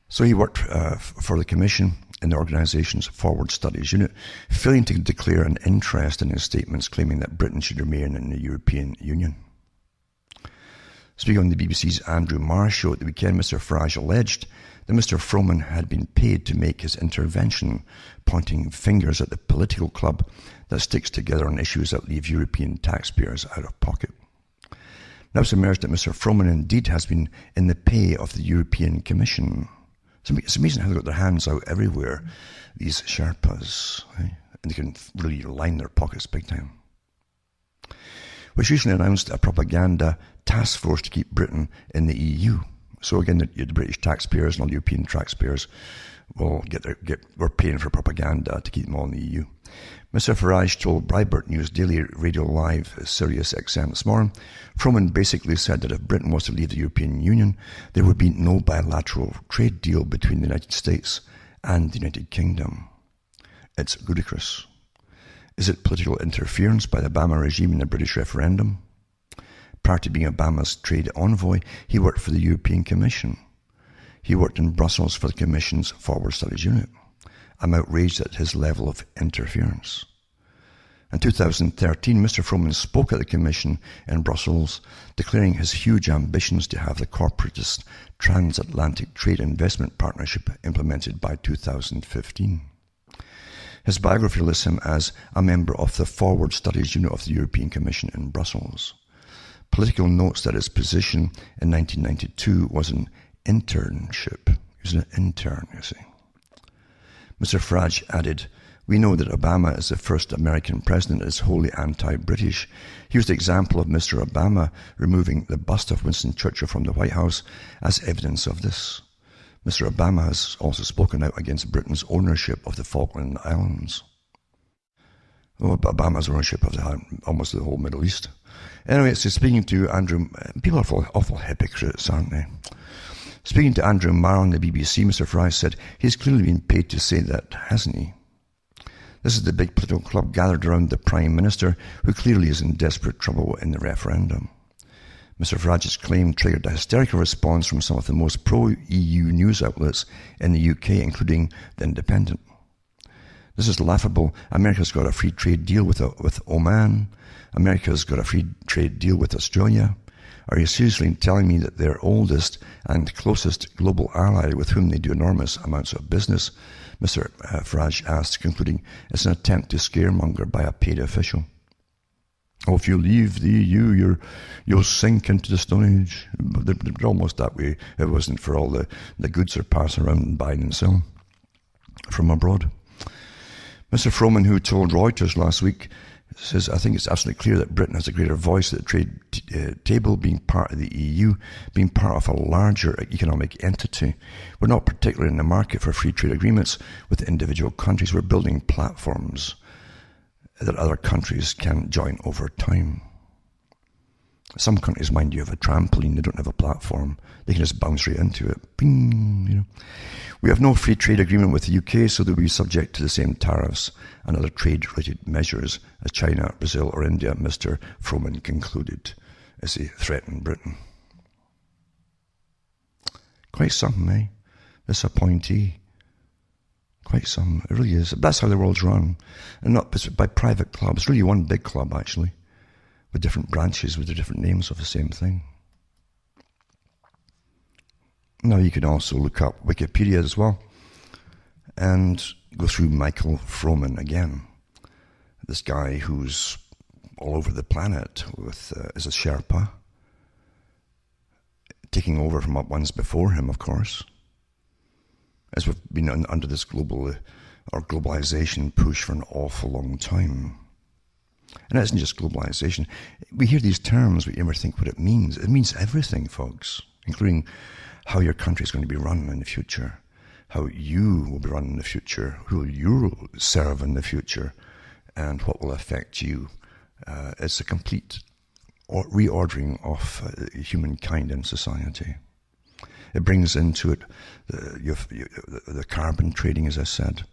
So he worked for the Commission in the organisation's Forward Studies Unit, failing to declare an interest in his statements claiming that Britain should remain in the European Union. Speaking on the BBC's Andrew Marr show at the weekend, Mr. Farage alleged that Mr. Froman had been paid to make his intervention, pointing fingers at the political club that sticks together on issues that leave European taxpayers out of pocket. Now it's emerged that Mr. Froman indeed has been in the pay of the European Commission. It's amazing how they've got their hands out everywhere, these Sherpas, and they can really line their pockets big time. Which recently announced a propaganda task force to keep Britain in the EU. So again, the British taxpayers and all the European taxpayers will we're paying for propaganda to keep them all in the EU. Mr. Farage told Breitbart News Daily Radio Live, Sirius XM this morning, Froman basically said that if Britain was to leave the European Union, there would be no bilateral trade deal between the United States and the United Kingdom. It's ludicrous. Is it political interference by the Obama regime in the British referendum? Prior to being Obama's trade envoy, he worked for the European Commission. He worked in Brussels for the Commission's Forward Studies Unit. I'm outraged at his level of interference. In 2013, Mr. Froman spoke at the Commission in Brussels, declaring his huge ambitions to have the corporatist transatlantic trade investment partnership implemented by 2015. His biography lists him as a member of the Forward Studies Unit of the European Commission in Brussels. Political notes that his position in 1992 was an internship. He was an intern, you see. Mr. Farage added, we know that Obama is the first American president that is wholly anti-British. He was the example of Mr. Obama removing the bust of Winston Churchill from the White House as evidence of this. Mr. Obama has also spoken out against Britain's ownership of the Falkland Islands. Obama's ownership of almost the whole Middle East. Anyway, so speaking to Andrew, people are awful hypocrites, aren't they? Speaking to Andrew Marr on the BBC, Mr. Farage said, he's clearly been paid to say that, hasn't he? This is the big political club gathered around the Prime Minister, who clearly is in desperate trouble in the referendum. Mr Farage's claim triggered a hysterical response from some of the most pro-EU news outlets in the UK, including The Independent. This is laughable. America's got a free trade deal with Oman. America's got a free trade deal with Australia. Are you seriously telling me that their oldest and closest global ally, with whom they do enormous amounts of business, Mr Farage asked, concluding, it's an attempt to scaremonger by a paid official. Oh, if you leave the EU, you'll sink into the Stone Age. They're almost that way. If it wasn't for all the goods they're passing around and buying and selling from abroad. Mr Froman, who told Reuters last week, says, I think it's absolutely clear that Britain has a greater voice at the trade table, being part of the EU, being part of a larger economic entity. We're not particularly in the market for free trade agreements with individual countries. We're building platforms that other countries can join over time. Some countries, mind you, have a trampoline. They don't have a platform. They can just bounce right into it. Bing, you know. We have no free trade agreement with the UK, so they'll be subject to the same tariffs and other trade-related measures as China, Brazil or India, Mr Froman concluded as he threatened Britain. Quite something, eh? This appointee. Quite some. It really is. That's how the world's run. And not by private clubs. Really one big club, actually, with different branches, with the different names of the same thing. Now you can also look up Wikipedia as well and go through Michael Froman again. This guy who's all over the planet with is a Sherpa, taking over from what ones before him, of course. As we've been under this globalization push for an awful long time. And it isn't just globalization. We hear these terms, we never think what it means. It means everything, folks, including how your country is going to be run in the future, how you will be run in the future, who you will serve in the future, and what will affect you. It's a complete reordering of humankind and society. It brings into it the carbon trading, as I said,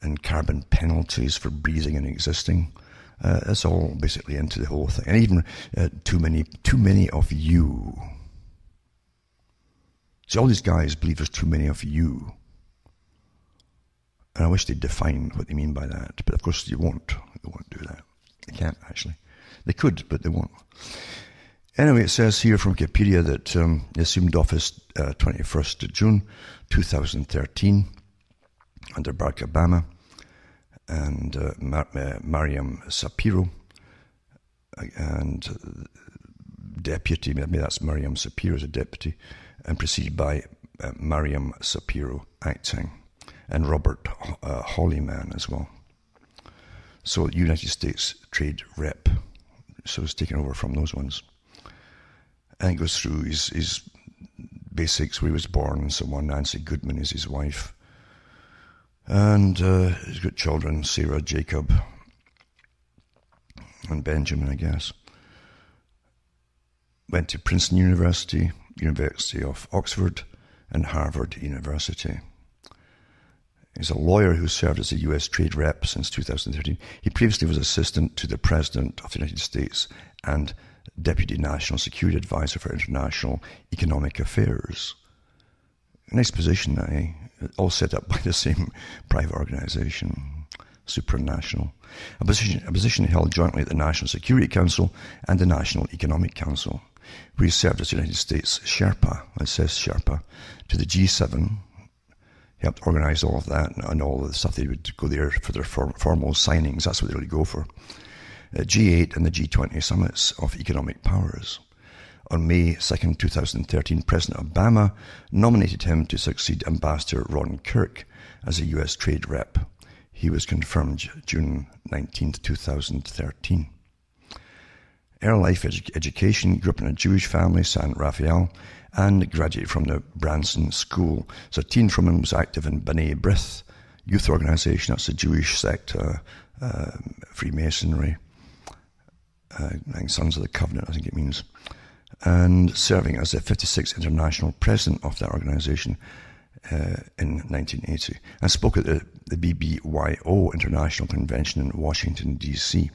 and carbon penalties for breathing and existing. It's all basically into the whole thing. And even too many of you. See, all these guys believe there's too many of you. And I wish they'd define what they mean by that. But of course they won't do that. They can't, actually. They could, but they won't. Anyway, it says here from Wikipedia that he assumed office 21st of June 2013 under Barack Obama and Mariam Sapiro and deputy, maybe that's Mariam Sapiro as a deputy, and preceded by Mariam Sapiro acting and Robert Hollyman as well. So United States Trade Rep, so it's taken over from those ones. And it goes through his basics, where he was born and so on. Nancy Goodman is his wife. And he's got children, Sarah, Jacob, and Benjamin, I guess. Went to Princeton University, University of Oxford, and Harvard University. He's a lawyer who served as a U.S. trade rep since 2013. He previously was assistant to the President of the United States and Deputy National Security Advisor for International Economic Affairs. Nice position, eh? All set up by the same private organization, supranational. A position held jointly at the National Security Council and the National Economic Council, where he served as United States Sherpa, it says Sherpa, to the G7. He helped organize all of that and all of the stuff. They would go there for their formal signings. That's what they really go for. G8 and the G20 summits of economic powers. On May 2nd, 2013, President Obama nominated him to succeed Ambassador Ron Kirk as a U.S. trade rep. He was confirmed June 19th, 2013. Early life education, grew up in a Jewish family, San Rafael, and graduated from the Branson School. So Teen Froman was active in B'nai B'rith youth organization. That's a Jewish sect, Freemasonry, Sons of the Covenant, I think it means, and serving as the 56th international president of that organization in 1980 and spoke at the BBYO International Convention in Washington, D.C.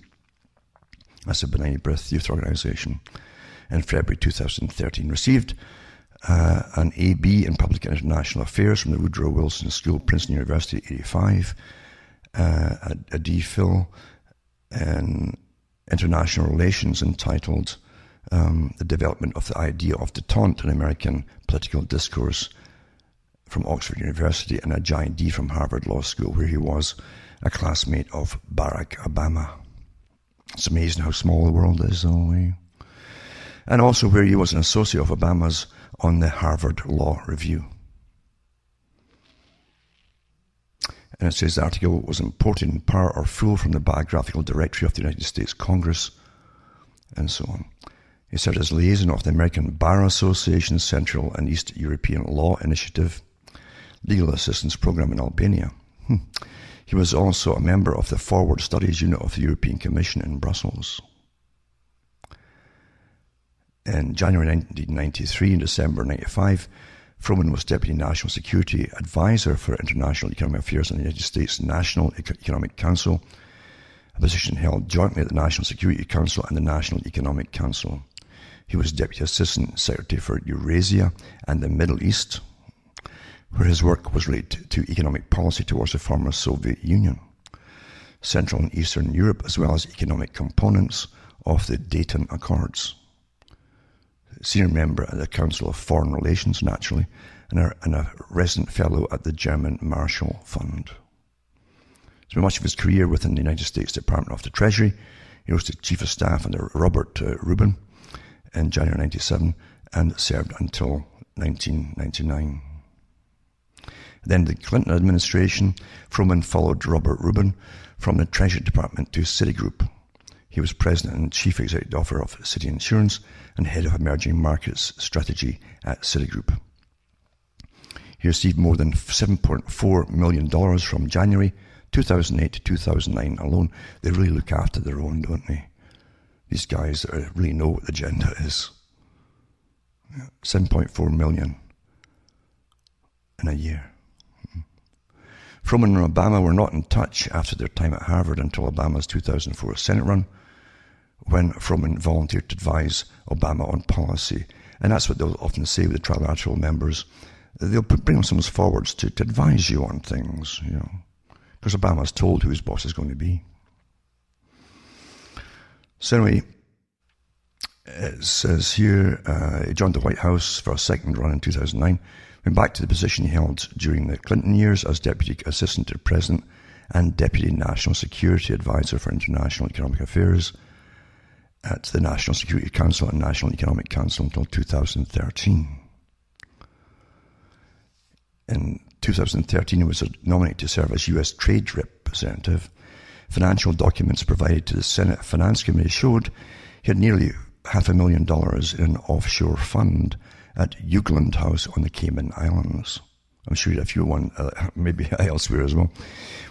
That's the Benign Birth Youth Organization. In February 2013, received an AB in Public International Affairs from the Woodrow Wilson School, Princeton University, 85, a DPhil in International Relations entitled The Development of the Idea of Détente in American Political Discourse from Oxford University, and a Giant D from Harvard Law School, where he was a classmate of Barack Obama. It's amazing how small the world is, though. And also where he was an associate of Obama's on the Harvard Law Review. And it says the article was imported in part or full from the Biographical Directory of the United States Congress, and so on. He served as liaison of the American Bar Association's Central and East European Law Initiative Legal Assistance Program in Albania. He was also a member of the Forward Studies Unit of the European Commission in Brussels. In January 1993 and December 1995, Froman was Deputy National Security Advisor for International Economic Affairs in the United States National Economic Council, a position held jointly at the National Security Council and the National Economic Council. He was Deputy Assistant Secretary for Eurasia and the Middle East, where his work was related to economic policy towards the former Soviet Union, Central and Eastern Europe, as well as economic components of the Dayton Accords. Senior member at the Council of Foreign Relations, naturally, and a resident fellow at the German Marshall Fund. Spent much of his career within the United States Department of the Treasury. He was the Chief of Staff under Robert Rubin in January 1997 and served until 1999. Then the Clinton administration, Froman followed Robert Rubin from the Treasury Department to Citigroup. He was President and Chief Executive Officer of Citi Insurance and Head of Emerging Markets Strategy at Citigroup. He received more than $7.4 million from January 2008 to 2009 alone. They really look after their own, don't they? These guys really know what the agenda is. $7.4 million in a year. Froman and Obama were not in touch after their time at Harvard until Obama's 2004 Senate run, when Froman volunteered to advise Obama on policy. And that's what they'll often say with the trilateral members. They'll bring themselves forwards to advise you on things, because Obama's told who his boss is going to be. So anyway, it says here, he joined the White House for a second run in 2009, went back to the position he held during the Clinton years as Deputy Assistant to the President and Deputy National Security Advisor for International Economic Affairs at the National Security Council and National Economic Council until 2013. In 2013, he was nominated to serve as U.S. Trade Representative. Financial documents provided to the Senate Finance Committee showed he had nearly $500,000 in an offshore fund at Eugland House on the Cayman Islands. I'm sure he had a few maybe elsewhere as well,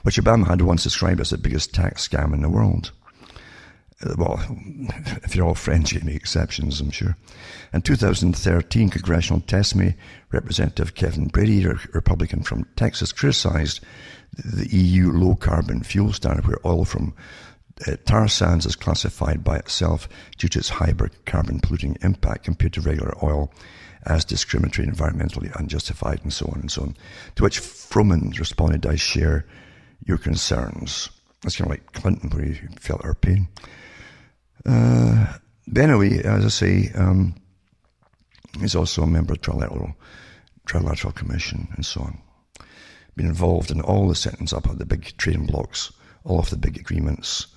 which Obama had once described as the biggest tax scam in the world. Well, if you're all French, you make exceptions, I'm sure. In 2013, congressional testimony, Representative Kevin Brady, a Republican from Texas, criticized the EU low-carbon fuel standard, where oil from tar sands is classified by itself due to its high carbon polluting impact compared to regular oil as discriminatory, environmentally unjustified, and so on and so on. To which Froman responded, "I share your concerns." That's kind of like Clinton, where he felt our pain. But anyway, as I say, he's also a member of the Trilateral Commission and so on. Been involved in all the settings up of the big trading blocks, all of the big agreements,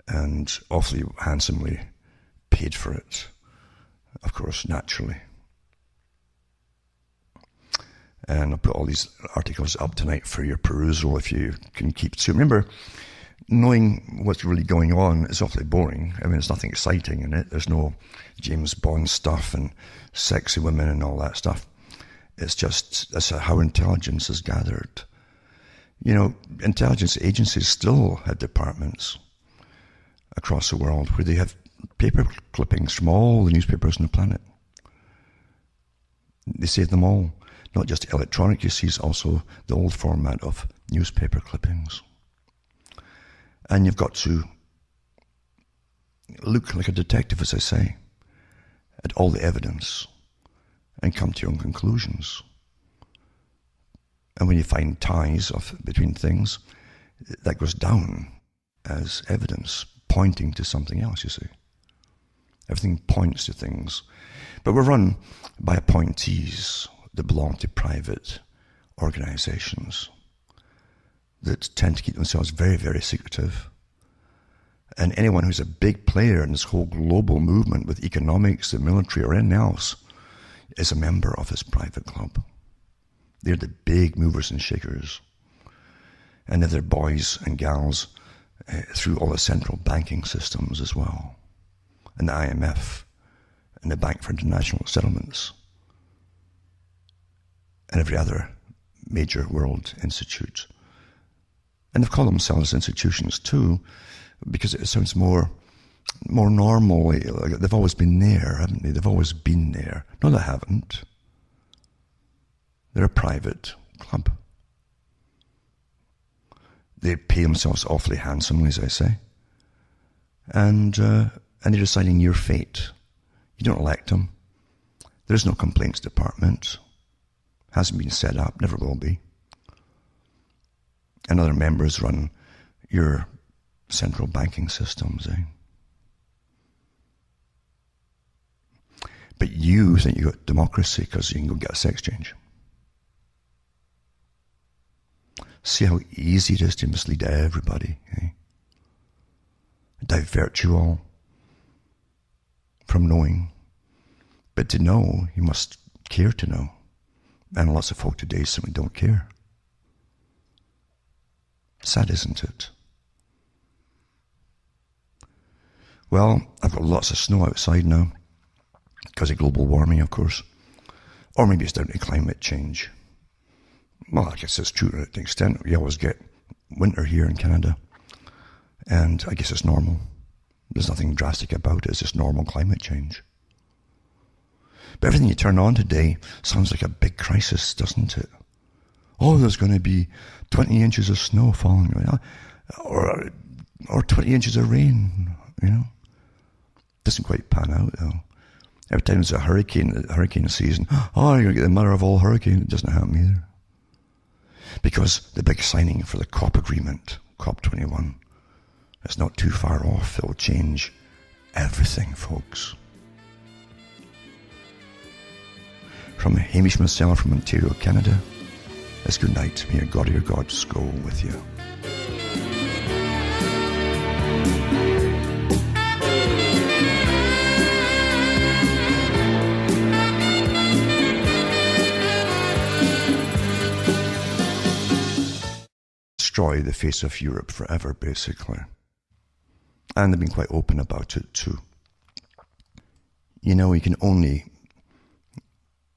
and awfully handsomely paid for it, of course, naturally. And I'll put all these articles up tonight for your perusal if you can keep to. Remember, knowing what's really going on is awfully boring. I mean, there's nothing exciting in it. There's no James Bond stuff and sexy women and all that stuff. It's just, that's how intelligence is gathered. Intelligence agencies still have departments across the world where they have paper clippings from all the newspapers on the planet. They save them all. not just electronic, you see, it's also the old format of newspaper clippings. And you've got to look like a detective, as I say, at all the evidence and come to your own conclusions. And when you find ties between things, that goes down as evidence pointing to something else, you see. Everything points to things. But we're run by appointees that belong to private organizations that tend to keep themselves very, very secretive. And anyone who's a big player in this whole global movement with economics, the military, or anything else is a member of this private club. They're the big movers and shakers. And they're their boys and gals through all the central banking systems as well. And the IMF and the Bank for International Settlements and every other major world institute. And they've called themselves institutions too, because it sounds more normal. Like they've always been there, haven't they? They've always been there. No, they haven't. They're a private club. They pay themselves awfully handsomely, as I say. And they're deciding your fate. You don't elect them. There's no complaints department. Hasn't been set up, never will be. And other members run your central banking systems, But you think you got democracy because you can go get a sex change. See how easy it is to mislead everybody, divert you all from knowing. But to know, you must care to know. And lots of folk today simply don't care. Sad, isn't it? Well, I've got lots of snow outside now because of global warming, of course. Or maybe it's down to climate change. Well, I guess it's true to an extent. We always get winter here in Canada. And I guess it's normal. There's nothing drastic about it. It's just normal climate change. But everything you turn on today sounds like a big crisis, doesn't it? Oh, there's going to be 20 inches of snow falling, or 20 inches of rain, Doesn't quite pan out, though. Every time there's a hurricane season, oh, you're going to get the mother of all hurricanes. It doesn't happen either. Because the big signing for the COP agreement, COP21, is not too far off. It will change everything, folks. From Hamish Marcel from Ontario, Canada, it's good night. May your God or your gods go with you. Destroy the face of Europe forever, basically. And they've been quite open about it too. You can only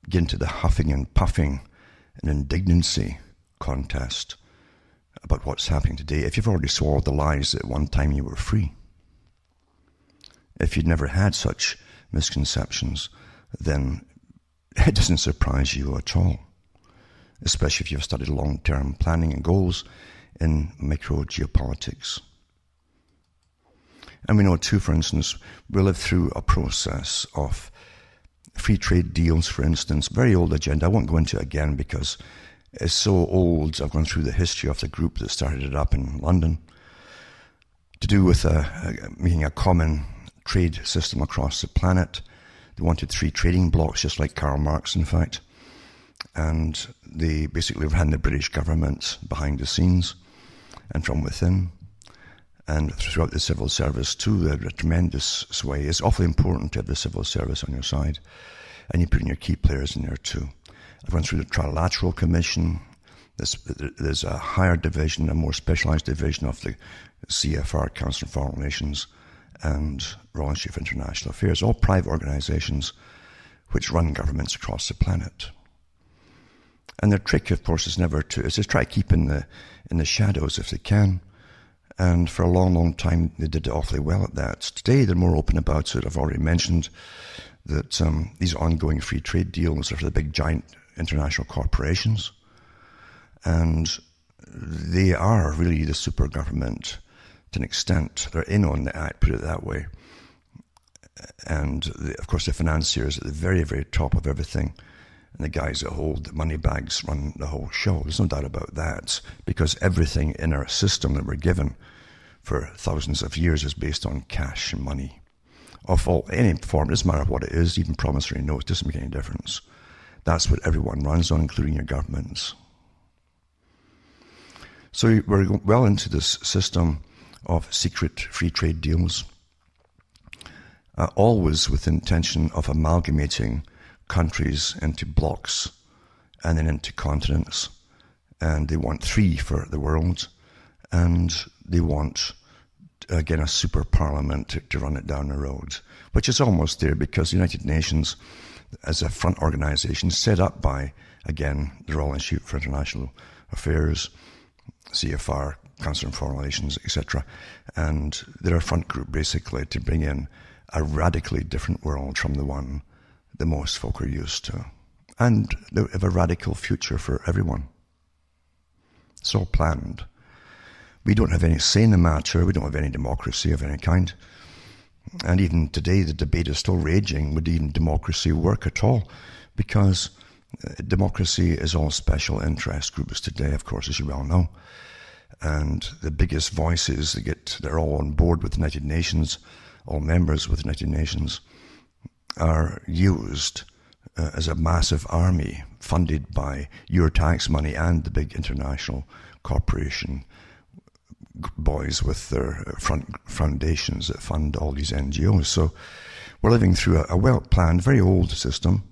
get into the huffing and puffing and indignancy contest about what's happening today if you've already swallowed the lies that at one time you were free. If you'd never had such misconceptions, then it doesn't surprise you at all, especially if you've studied long-term planning and goals in micro-geopolitics. And we know too, for instance, we live through a process of free trade deals, for instance, very old agenda. I won't go into it again because it's so old. I've gone through the history of the group that started it up in London to do with making a common trade system across the planet. They wanted 3 trading blocks, just like Karl Marx, in fact. And they basically ran the British government behind the scenes and from within. And throughout the civil service too, they had a tremendous sway. It's awfully important to have the civil service on your side. And you put in your key players in there too. I've gone through the Trilateral Commission. There's a higher division, a more specialised division of the CFR, Council on Foreign Relations, and Royal Institute for International Affairs, all private organisations which run governments across the planet. And their trick, of course, is to try to keep in the shadows if they can. And for a long, long time, they did awfully well at that. Today, they're more open about it. I've already mentioned that these ongoing free trade deals are for the big giant international corporations. And they are really the super government to an extent. They're in on the act, put it that way. And of course the financiers at the very, very top of everything. And the guys that hold the money bags run the whole show. There's no doubt about that, because everything in our system that we're given for thousands of years is based on cash and money. Of any form, it doesn't matter what it is, even promissory notes, doesn't make any difference. That's what everyone runs on, including your governments. So we're well into this system of secret free trade deals, always with the intention of amalgamating countries into blocks and then into continents. And they want 3 for the world, and they want, again, a super parliament to run it down the road, which is almost there, because the United Nations, as a front organization set up by, again, the Royal Institute for International Affairs, CFR, Council on Foreign Relations, etc., and they're a front group basically to bring in a radically different world from the one the most folk are used to. And they have a radical future for everyone. It's all planned. We don't have any say in the matter. We don't have any democracy of any kind. And even today, the debate is still raging. Would even democracy work at all? Because democracy is all special interest groups today, of course, as you well know. And the biggest voices they're all on board with the United Nations, all members with the United Nations, are used as a massive army funded by your tax money and the big international corporation boys with their foundations that fund all these NGOs. So we're living through a well-planned, very old system,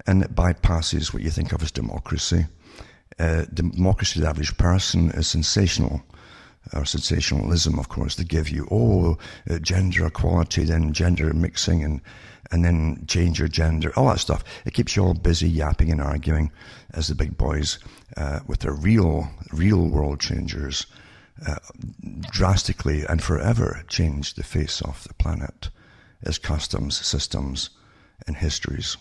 and it bypasses what you think of as democracy. Democracy to the average person is sensational, or sensationalism, of course. They give you, gender equality, then gender mixing, and then change your gender, all that stuff. It keeps you all busy yapping and arguing as the big boys, with their real world changers, drastically and forever change the face of the planet as customs, systems, and histories.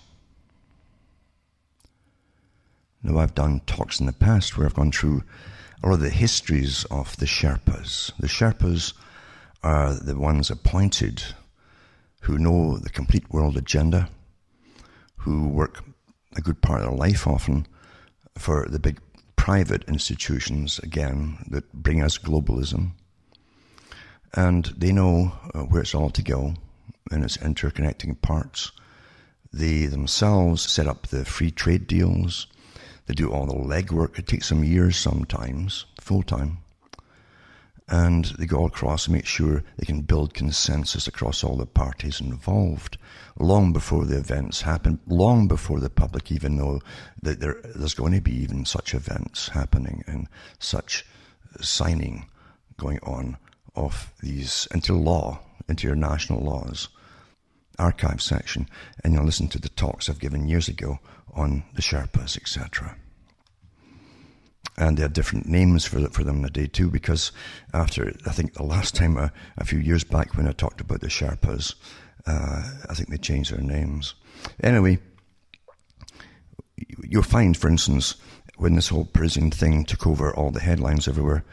Now, I've done talks in the past where I've gone through a lot of the histories of the Sherpas. The Sherpas are the ones appointed who know the complete world agenda, who work a good part of their life often for the big private institutions, again, that bring us globalism. And they know where it's all to go in its interconnecting parts. They themselves set up the free trade deals. They do all the legwork. It takes them years sometimes, full-time. And they go all across and make sure they can build consensus across all the parties involved long before the events happen, long before the public even know that there's going to be even such events happening and such signing going on of these into law, into your national laws, archive section, and you'll listen to the talks I've given years ago on the Sherpas, etc. And they have different names for them today too, because after, I think the last time, a few years back when I talked about the Sherpas, I think they changed their names. Anyway, you'll find, for instance, when this whole prison thing took over all the headlines everywhere,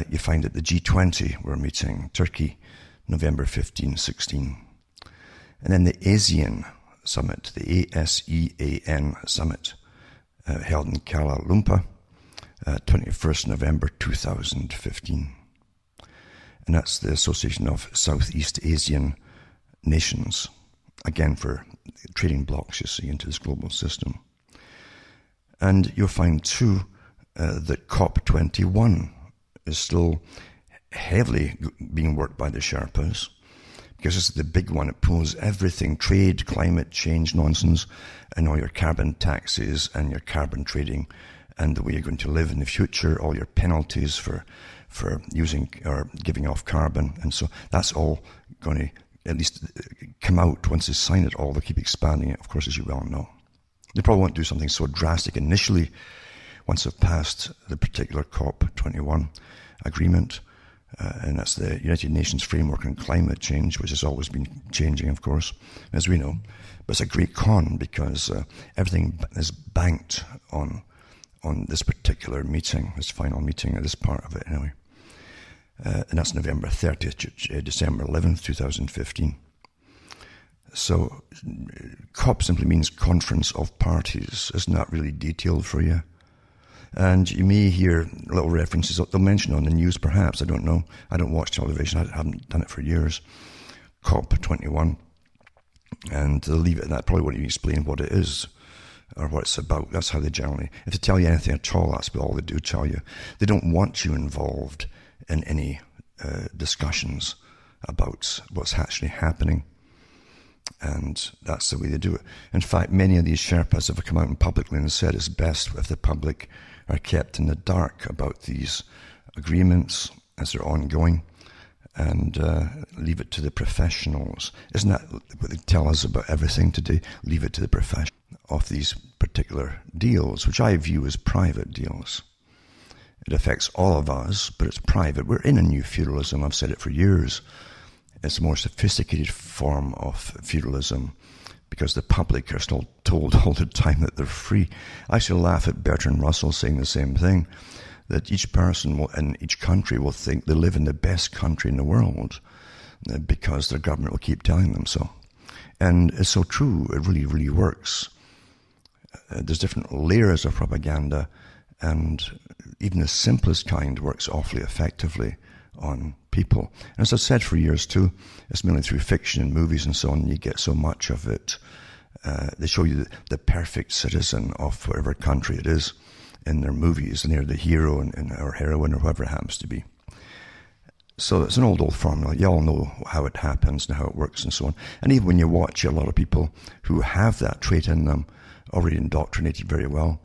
you find that the G20 were meeting, Turkey, November 15, 16. And then the ASEAN Summit, the ASEAN Summit, held in Kuala Lumpur, 21st November 2015. And that's the Association of Southeast Asian Nations, again for trading blocks, you see, into this global system. And you'll find too that COP21 is still heavily being worked by the Sherpas, because this is the big one. It pulls everything, trade, climate change nonsense, and all your carbon taxes and your carbon trading and the way you're going to live in the future, all your penalties for using or giving off carbon. And so that's all going to at least come out once they sign it all. They'll keep expanding it, of course, as you well know. They probably won't do something so drastic initially once they've passed the particular COP21 agreement. and that's the United Nations Framework on Climate Change, which has always been changing, of course, as we know. But it's a great con because everything is banked on this particular meeting, this final meeting, this part of it anyway. And that's November 30th, December 11th, 2015. So COP simply means Conference of Parties. Isn't that really detailed for you? And you may hear little references, they'll mention on the news perhaps, I don't know. I don't watch television, I haven't done it for years. COP21. And they'll leave it at that, probably won't even explain what it is or what it's about. That's how they generally, if they tell you anything at all, that's all they do tell you. They don't want you involved in any discussions about what's actually happening. And that's the way they do it. In fact, many of these Sherpas have come out publicly and said it's best if the public are kept in the dark about these agreements as they're ongoing, and leave it to the professionals. Isn't that what they tell us about everything today? Leave it to the profession of these particular deals, which I view as private deals. It affects all of us, but it's private. We're in a new feudalism. I've said it for years. It's a more sophisticated form of feudalism because the public are still told all the time that they're free. I still laugh at Bertrand Russell saying the same thing, that each person in each country will think they live in the best country in the world because their government will keep telling them so. And it's so true. It really, really works. There's different layers of propaganda, and even the simplest kind works awfully effectively on people. And as I've said for years too, it's mainly through fiction and movies and so on, you get so much of it. They show you the perfect citizen of whatever country it is in their movies, and they're the hero or heroine or whoever it happens to be. So it's an old formula. You all know how it happens and how it works and so on. And even when you watch a lot of people who have that trait in them, already indoctrinated very well,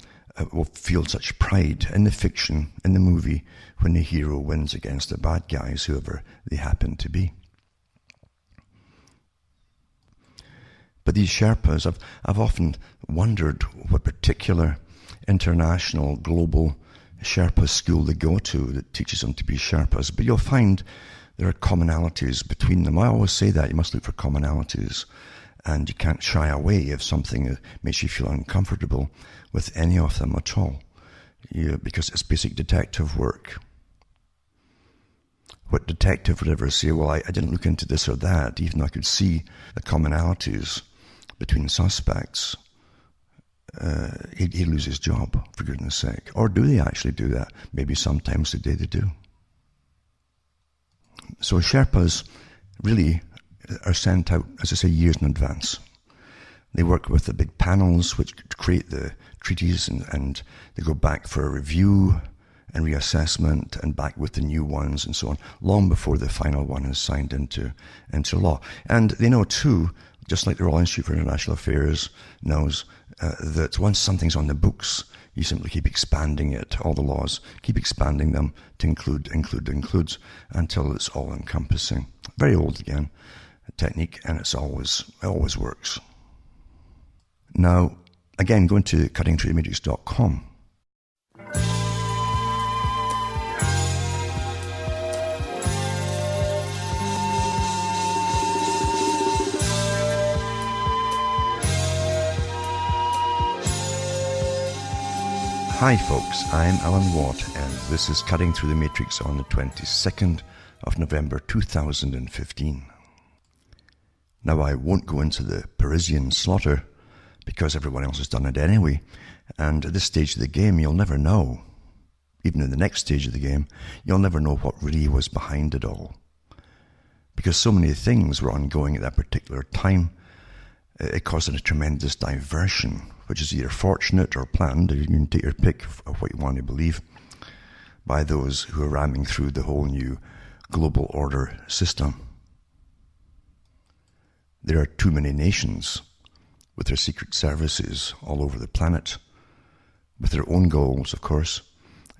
will feel such pride in the fiction, in the movie, when the hero wins against the bad guys, whoever they happen to be. But these Sherpas, I've often wondered what particular international, global Sherpa school they go to that teaches them to be Sherpas. But you'll find there are commonalities between them. I always say that, you must look for commonalities. And you can't shy away if something makes you feel uncomfortable with any of them at all, because it's basic detective work. What detective would ever say, well, I didn't look into this or that, even though I could see the commonalities between suspects, he'd lose his job, for goodness sake. Or do they actually do that? Maybe sometimes today they do. So Sherpas really are sent out, as I say, years in advance. They work with the big panels which create the treaties, and they go back for a review and reassessment and back with the new ones and so on, long before the final one is signed into law. And they know too, just like the Royal Institute for International Affairs knows, that once something's on the books, you simply keep expanding it, all the laws, keep expanding them to includes, until it's all encompassing. Very old again technique, and it always works. Now, again, going to cuttingthroughthematrix.com. Hi folks, I'm Alan Watt, and this is Cutting Through the Matrix on the 22nd of November 2015. Now, I won't go into the Parisian slaughter, because everyone else has done it anyway, and at this stage of the game, you'll never know. Even in the next stage of the game, you'll never know what really was behind it all. Because so many things were ongoing at that particular time, it caused a tremendous diversion, which is either fortunate or planned, you can take your pick of what you want to believe, by those who are ramming through the whole new global order system. There are too many nations with their secret services all over the planet, with their own goals, of course,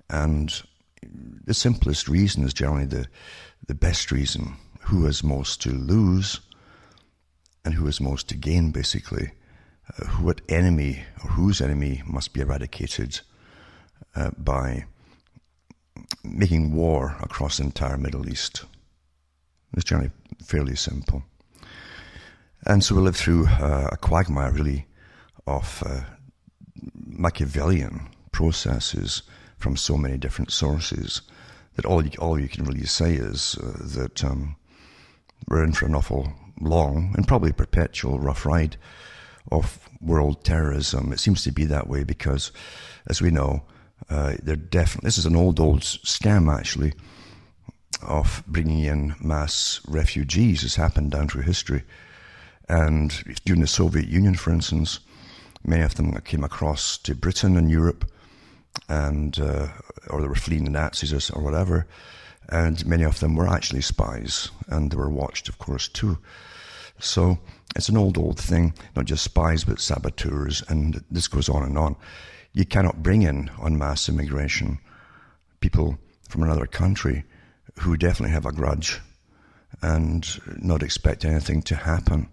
and the simplest reason is generally the best reason. Who has most to lose and who has most to gain, basically. What enemy or whose enemy must be eradicated by making war across the entire Middle East. It's generally fairly simple. And so we live through a quagmire, really, of Machiavellian processes from so many different sources that all you can really say is that we're in for an awful long and probably perpetual rough ride of world terrorism. It seems to be that way because, as we know, this is an old scam, actually, of bringing in mass refugees. Has happened down through history. And during the Soviet Union, for instance, many of them came across to Britain and Europe, and or they were fleeing the Nazis or whatever, and many of them were actually spies, and they were watched, of course, too. So it's an old thing, not just spies, but saboteurs, and this goes on and on. You cannot bring in, on mass immigration, people from another country who definitely have a grudge and not expect anything to happen.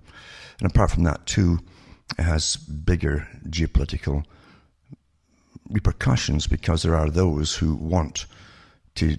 And apart from that, too, it has bigger geopolitical repercussions because there are those who want to